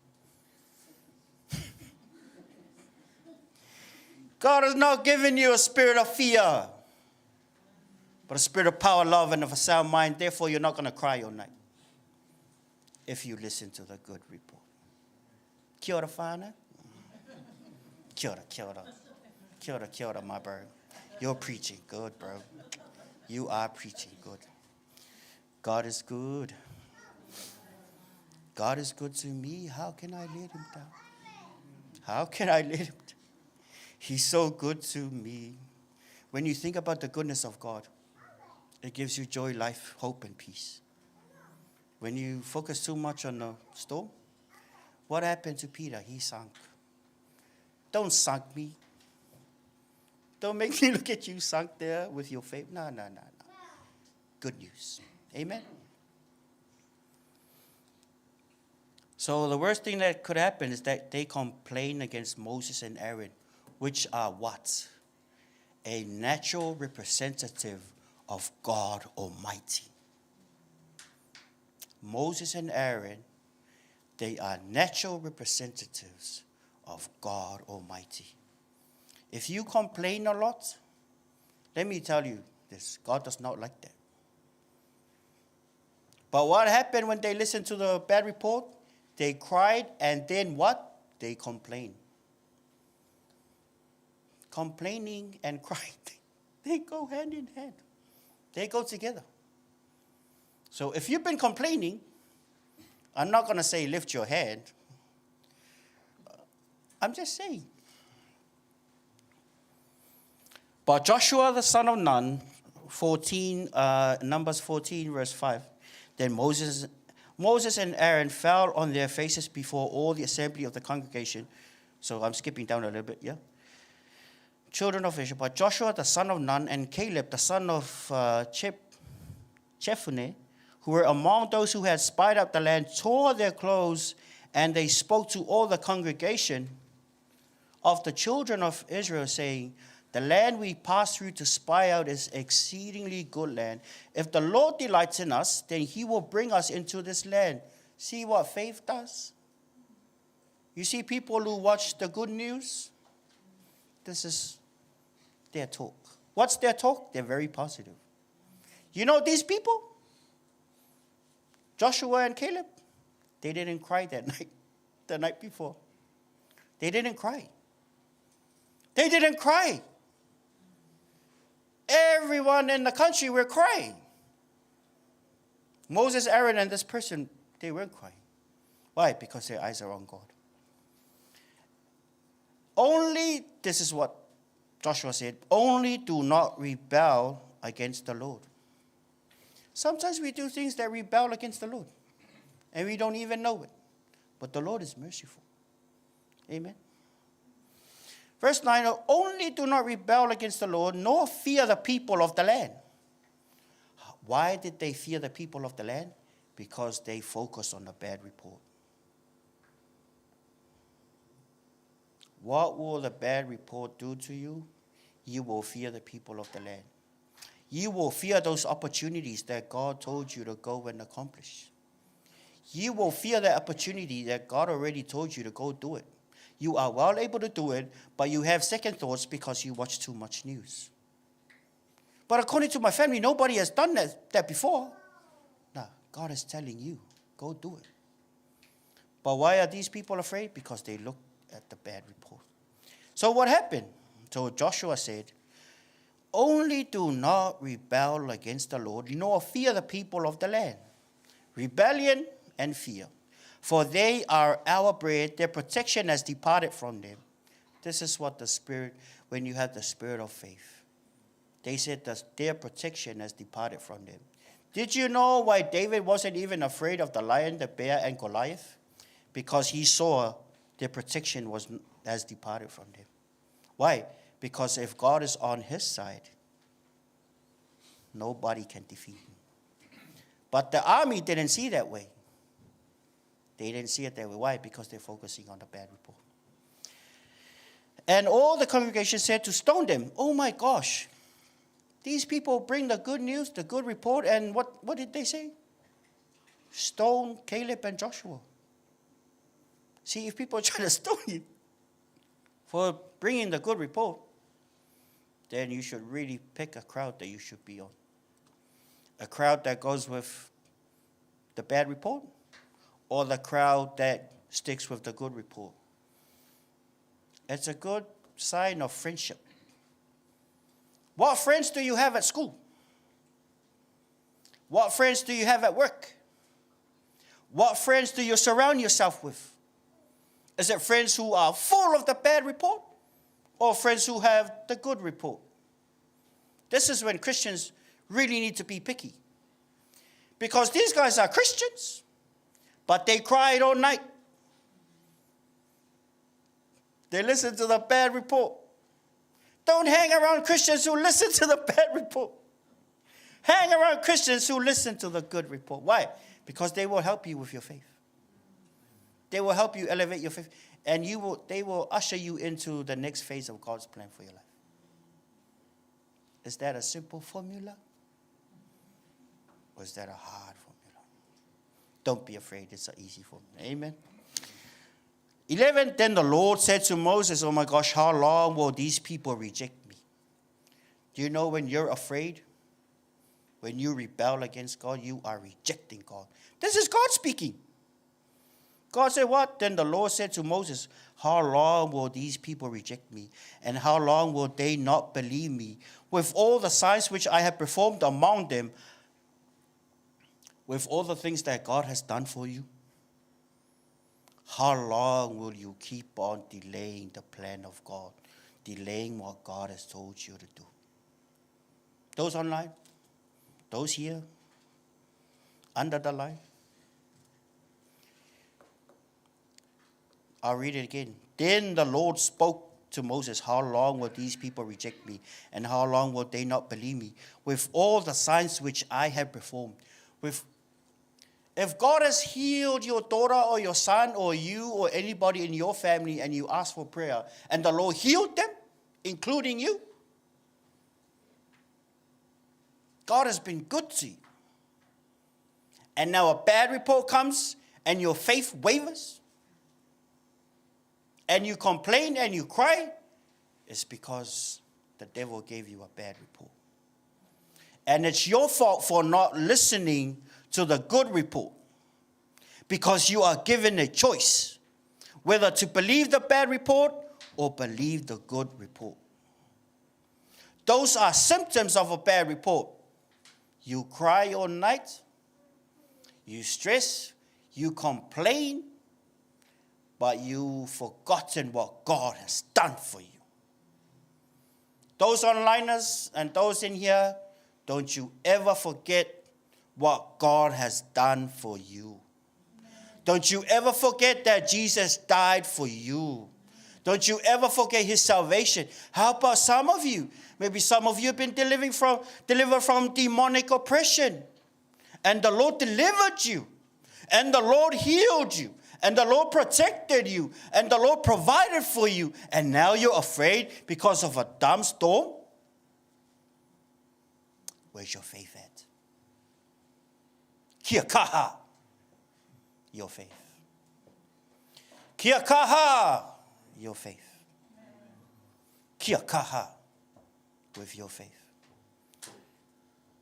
God has not given you a spirit of fear, but a spirit of power, love, and of a sound mind. Therefore, you're not going to cry all night if you listen to the good report. Kia ora, whānau. Kia ora, kia ora. Kia ora, kia ora, my bro. You're preaching good, bro. You are preaching good. God is good. God is good to me. How can I let him down? How can I let him down? He's so good to me. When you think about the goodness of God, it gives you joy, life, hope, and peace. When you focus too much on the storm, what happened to Peter? He sank. Don't sunk me. Don't make me look at you sunk there with your faith. No. Good news. Amen. So the worst thing that could happen is that they complain against Moses and Aaron, which are what? A natural representative of God Almighty. Moses and Aaron, they are natural representatives of God Almighty. If you complain a lot, let me tell you this, God does not like that. But what happened when they listened to the bad report? They cried, and then what? They complained. Complaining and crying, they go hand in hand. They go together. So if you've been complaining, I'm not going to say lift your hand. I'm just saying. But Joshua the son of Nun, Numbers 14, verse 5, then Moses and Aaron fell on their faces before all the assembly of the congregation. So I'm skipping down a little bit, yeah? Children of Israel, but Joshua the son of Nun and Caleb the son of Jephunneh, who were among those who had spied out the land, tore their clothes, and they spoke to all the congregation of the children of Israel, saying, the land we passed through to spy out is exceedingly good land. If the Lord delights in us, then he will bring us into this land. See what faith does? You see people who watch the good news? This is their talk. What's their talk? They're very positive. You know these people? Joshua and Caleb, they didn't cry that night, the night before. They didn't cry. They didn't cry. Everyone in the country were crying. Moses, Aaron, and this person, they weren't crying. Why? Because their eyes are on God. Only, this is what Joshua said, only do not rebel against the Lord. Sometimes we do things that rebel against the Lord, and we don't even know it. But the Lord is merciful. Amen. Verse 9, only do not rebel against the Lord, nor fear the people of the land. Why did they fear the people of the land? Because they focused on the bad report. What will the bad report do to you? You will fear the people of the land. You will fear those opportunities that God told you to go and accomplish. You will fear the opportunity that God already told you to go do it. You are well able to do it, but you have second thoughts because you watch too much news. But according to my family, nobody has done that before. No, God is telling you, go do it. But why are these people afraid? Because they look at the bad report. So what happened? So Joshua said, only do not rebel against the Lord, nor fear the people of the land. Rebellion and fear. For they are our bread, their protection has departed from them. This is what the Spirit, when you have the spirit of faith. They said that their protection has departed from them. Did you know why David wasn't even afraid of the lion, the bear, and Goliath? Because he saw their protection has departed from them. Why? Because if God is on his side, nobody can defeat him. But the army didn't see that way. They didn't see it that way. Why? Because they're focusing on the bad report. And all the congregation said to stone them. Oh my gosh. These people bring the good news, the good report, and what did they say? Stone Caleb and Joshua. See, if people try to stone you for bringing the good report, then you should really pick a crowd that you should be on. A crowd that goes with the bad report, or the crowd that sticks with the good report. It's a good sign of friendship. What friends do you have at school? What friends do you have at work? What friends do you surround yourself with? Is it friends who are full of the bad report, or friends who have the good report? This is when Christians really need to be picky. Because these guys are Christians, but they cried all night. They listen to the bad report. Don't hang around Christians who listen to the bad report. Hang around Christians who listen to the good report. Why? Because they will help you with your faith. They will help you elevate your faith. And they will usher you into the next phase of God's plan for your life. Is that a simple formula? Or is that a hard formula? Don't be afraid. It's an easy formula. Amen. 11, then the Lord said to Moses, oh my gosh, how long will these people reject me? Do you know when you're afraid, when you rebel against God, you are rejecting God. This is God speaking. God said what? Then the Lord said to Moses, how long will these people reject me? And how long will they not believe me? With all the signs which I have performed among them, with all the things that God has done for you, how long will you keep on delaying the plan of God, delaying what God has told you to do? Those online, those here, under the line. I'll read it again. Then the Lord spoke to Moses, how long will these people reject me? And how long will they not believe me? With all the signs which I have performed. If God has healed your daughter or your son or you or anybody in your family and you ask for prayer and the Lord healed them, including you, God has been good to you. And now a bad report comes and your faith wavers and you complain and you cry, it's because the devil gave you a bad report. And it's your fault for not listening to the good report, because you are given a choice whether to believe the bad report or believe the good report. Those are symptoms of a bad report. You cry all night, you stress, you complain, but you've forgotten what God has done for you. Those onliners and those in here, don't you ever forget what God has done for you. Don't you ever forget that Jesus died for you. Don't you ever forget his salvation. How about some of you? Maybe some of you have been delivered from demonic oppression. And the Lord delivered you. And the Lord healed you. And the Lord protected you. And the Lord provided for you. And now you're afraid because of a dumb storm? Where's your faith at? Kia kaha, your faith. Kia kaha, your faith. Kia kaha, with your faith.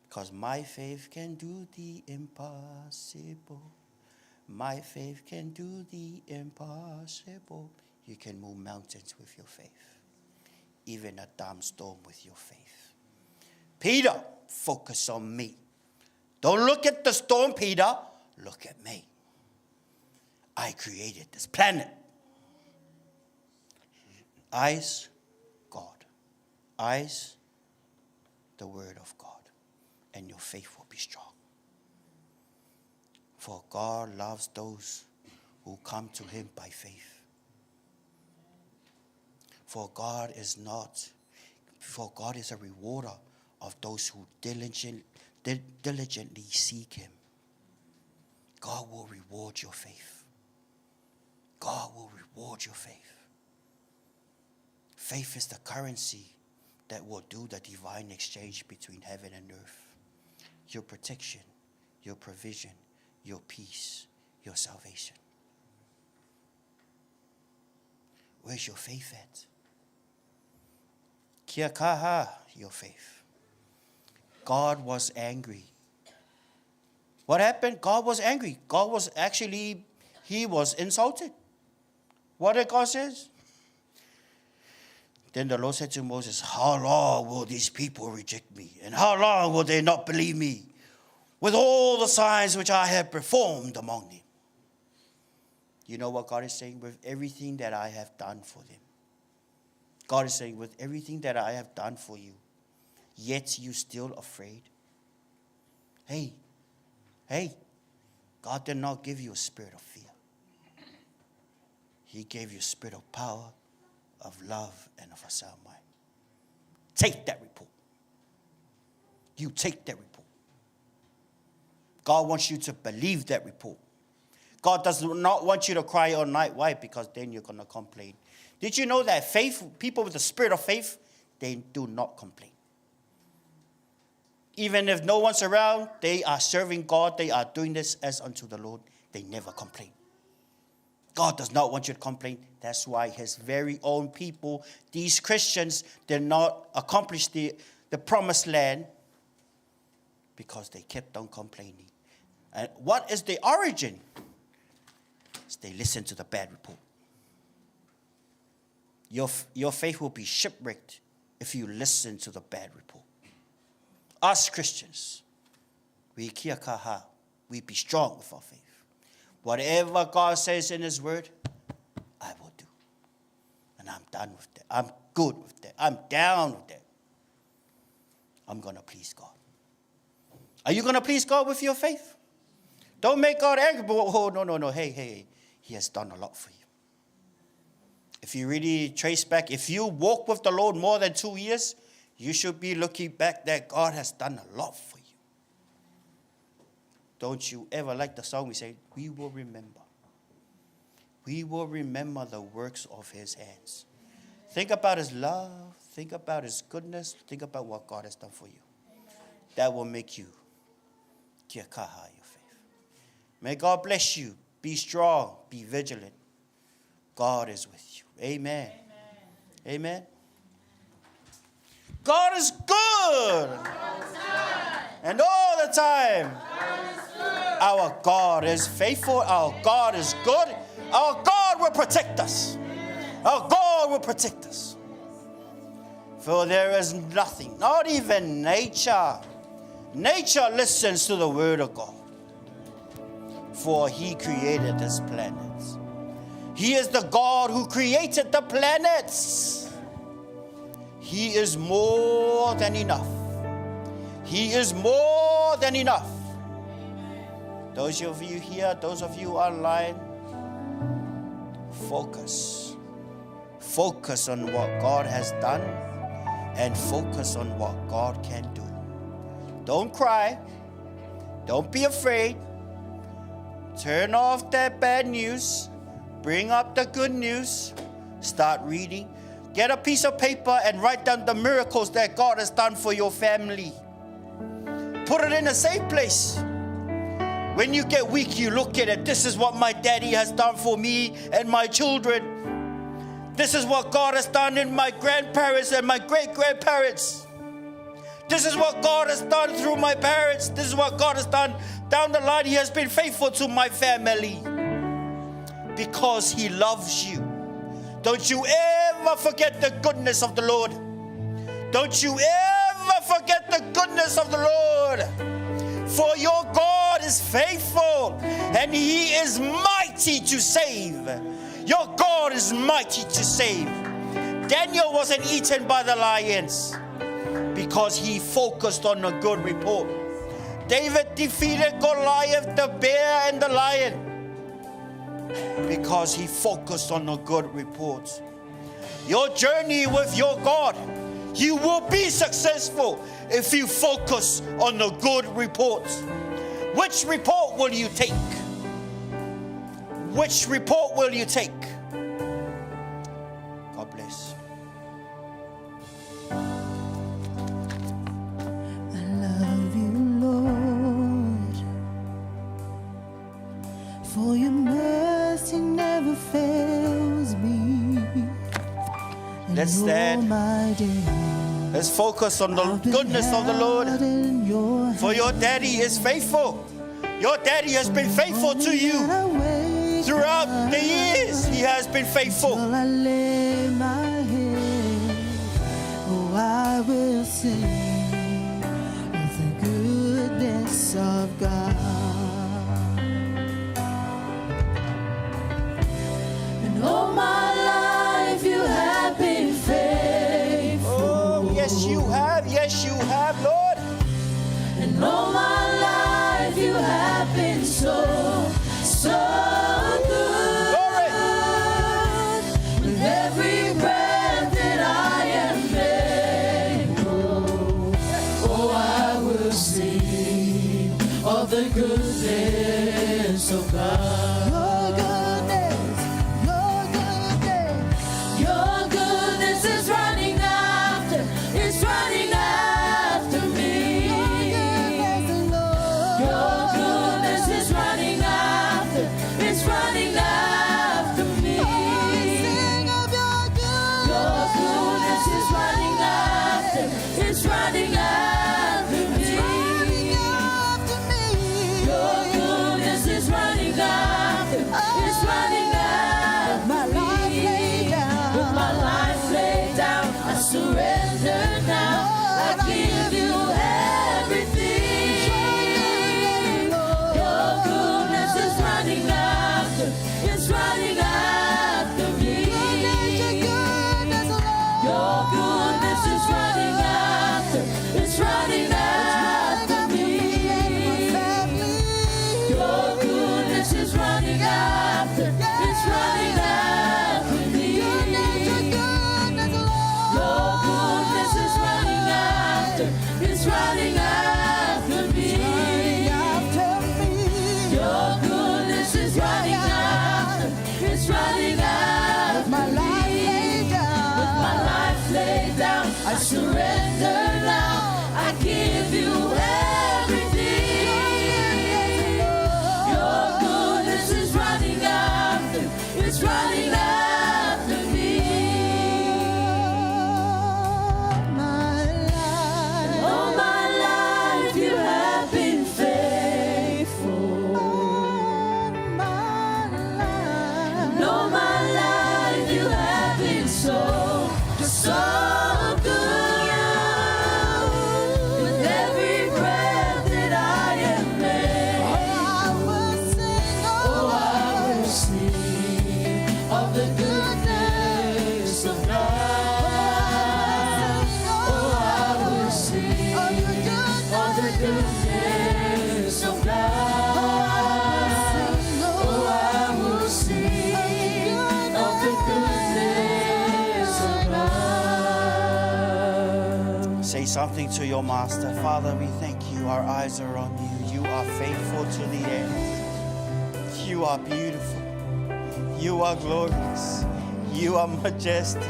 Because my faith can do the impossible. My faith can do the impossible. You can move mountains with your faith. Even a damn storm with your faith. Peter, focus on me. Don't look at the storm, Peter. Look at me. I created this planet. Eyes, God. Eyes, the word of God. And your faith will be strong. For God loves those who come to him by faith. For God is a rewarder of those who diligently seek him. God will reward your faith. God will reward your faith. Faith is the currency that will do the divine exchange between heaven and earth. Your protection, your provision, your peace, your salvation. Where's your faith at? Kia kaha, your faith. God was angry. What happened? God was angry. He was insulted. What did God say? Then the Lord said to Moses, how long will these people reject me? And how long will they not believe me with all the signs which I have performed among them? You know what God is saying? With everything that I have done for them. God is saying, with everything that I have done for you, yet you still afraid? Hey, God did not give you a spirit of fear. He gave you a spirit of power, of love, and of a sound mind. Take that report. You take that report. God wants you to believe that report. God does not want you to cry all night. Why? Because then you're going to complain. Did you know that people with the spirit of faith, they do not complain. Even if no one's around, they are serving God. They are doing this as unto the Lord. They never complain. God does not want you to complain. That's why his very own people, these Christians, did not accomplish the promised land because they kept on complaining. And what is the origin? It's they listen to the bad report. Your faith will be shipwrecked if you listen to the bad report. Us Christians, we kia kaha, we be strong with our faith. Whatever God says in his word, I will do. And I'm done with that. I'm good with that. I'm down with that. I'm going to please God. Are you going to please God with your faith? Don't make God angry. Oh, no. Hey. He has done a lot for you. If you really trace back, if you walk with the Lord more than 2 years, you should be looking back that God has done a lot for you. Don't you ever like the song we say, we will remember. We will remember the works of his hands. Think about his love. Think about his goodness. Think about what God has done for you. That will make you kia kaha your faith. May God bless you. Be strong. Be vigilant. God is with you. Amen. Amen. God is good. And all the time. Our God is faithful. Our God is good. Our God will protect us. Our God will protect us. For there is nothing, not even nature. Nature listens to the word of God. For he created this planet. He is the God who created the planets. He is more than enough. He is more than enough. Those of you here, those of you online, focus. Focus on what God has done and focus on what God can do. Don't cry. Don't be afraid. Turn off that bad news. Bring up the good news. Start reading. Get a piece of paper and write down the miracles that God has done for your family. Put it in a safe place. When you get weak, you look at it. This is what my daddy has done for me and my children. This is what God has done in my grandparents and my great-grandparents. This is what God has done through my parents. This is what God has done down the line. He has been faithful to my family because he loves you. Don't you ever forget the goodness of the Lord. Don't you ever never forget the goodness of the Lord. For your God is faithful and He is mighty to save. Your God is mighty to save. Daniel wasn't eaten by the lions because he focused on a good report. David defeated Goliath, the bear, and the lion because he focused on a good report. Your journey with your God, you will be successful if you focus on a good report. Which report will you take? Which report will you take? God bless. I love you, Lord, for your mercy never fails me. And Let's all stand. my days Let's focus on the goodness of the Lord. in your For your daddy is faithful. Your daddy has been faithful to you. Throughout the years, he has been faithful. Till I lay my head, oh, I will sing of the goodness of God. And all my life you have been faithful. Oh, yes, you have. Yes, you have, Lord. And all my life you have been so good. Glory. With every breath that I am able, oh, I will sing of the goodness of God. Your goodness is running after me. Your goodness is running after me. Your goodness is running after me. Your goodness is running after me. With my life laid down, I surrender now. I give you everything. Your goodness is running after me. Your goodness is running after me. Your goodness is running after me. Your goodness is running after me. Your goodness is running after me. With my life laid down, I surrender now. I give you everything. Your goodness is running after me. All my life you have been faithful. And all my life you have been so good. With every breath that I am made, oh, I will sing of the goodness of God. Oh, I will sing of the goodness of God. Oh, I will sing of the goodness of God. Say something to your master. Father, we thank you. Our eyes are on you. You are faithful to the end. You are beautiful. You are glorious. You are majestic.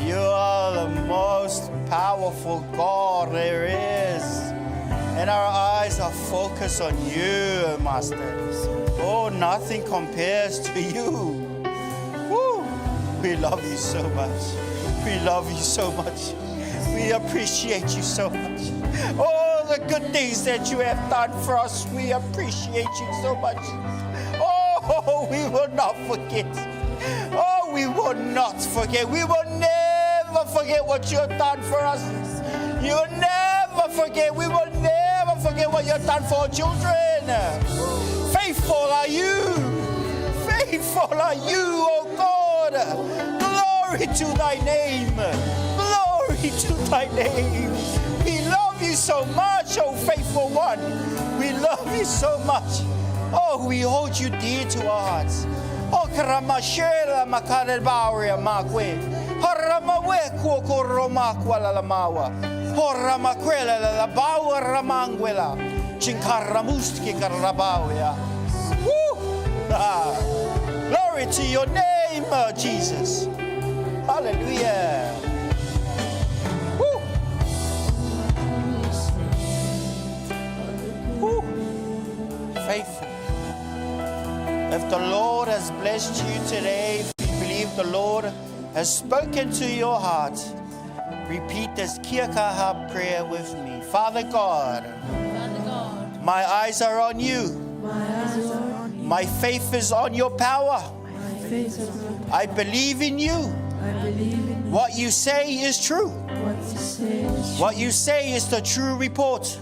You are the most powerful God there is. And our eyes are focused on you, Master. Oh, nothing compares to you. Woo. We love you so much. We love you so much. We appreciate you so much. Oh, the good things that you have done for us, we appreciate you so much. Oh, we will not forget. Oh, we will not forget. We will never forget what you have done for us. You'll never forget. We will never forget what you've done for our children. Faithful are you. Faithful are you, oh God. Glory to thy name. Glory to thy name. We love you so much, oh faithful one. We love you so much. Oh, we hold you dear to our hearts. Oh, karamashela makarebaria makwe. Haramawe kuokoroma kwalamawa. Horamakwela la bawa ramangwela. Chinkaramuski karabawya. Woo! Glory to your name, Jesus. Hallelujah. Woo! Woo! Faithful. If the Lord has blessed you today, if you believe the Lord has spoken to your heart, repeat this Kirkaha prayer with me. Father God, my eyes are on you. My faith is on your power. I believe in you. What you say is true. What you say is the true report.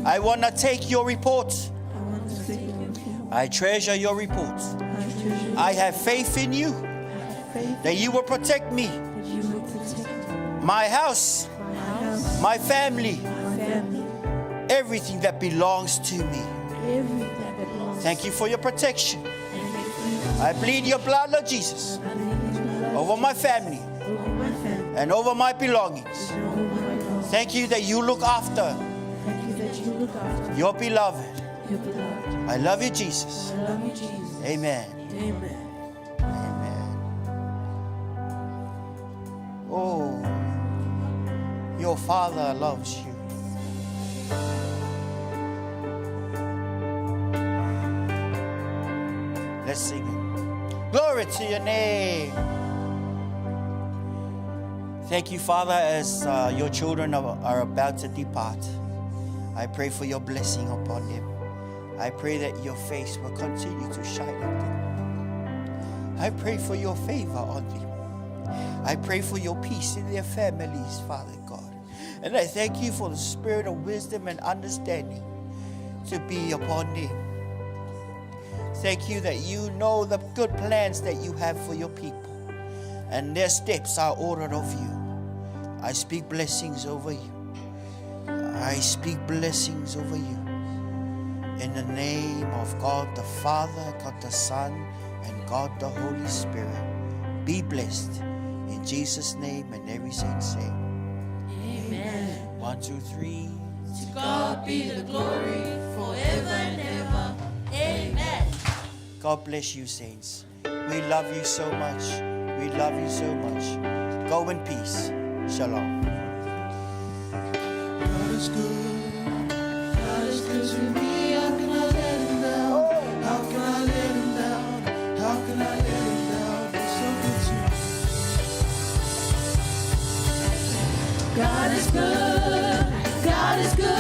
I want to take your report. I treasure your report. I have faith in you that you will protect me, my house, my family, everything that belongs to me. Thank you for your protection. I plead your blood, Lord Jesus, over my family and over my belongings. Thank you that you look after your beloved. I love you, Jesus. Amen. Amen. Oh, your Father loves you. Let's sing it. Glory to your name. Thank you, Father, as your children are about to depart. I pray for your blessing upon them. I pray that your face will continue to shine on them. I pray for your favor on them. I pray for your peace in their families, Father God. And I thank you for the spirit of wisdom and understanding to be upon them. Thank you that you know the good plans that you have for your people, and their steps are ordered of you. I speak blessings over you. I speak blessings over you. In the name of God the Father, God the Son, and God the Holy Spirit. Be blessed. In Jesus' name, and every saint say, Amen. 1, 2, 3. To God be the glory forever and ever. Amen. God bless you, saints. We love you so much. We love you so much. Go in peace. Shalom. God is good. God is good to me. How can I let him down? How can I let him down? How can I let him down? He's so good to me. God is good. God is good.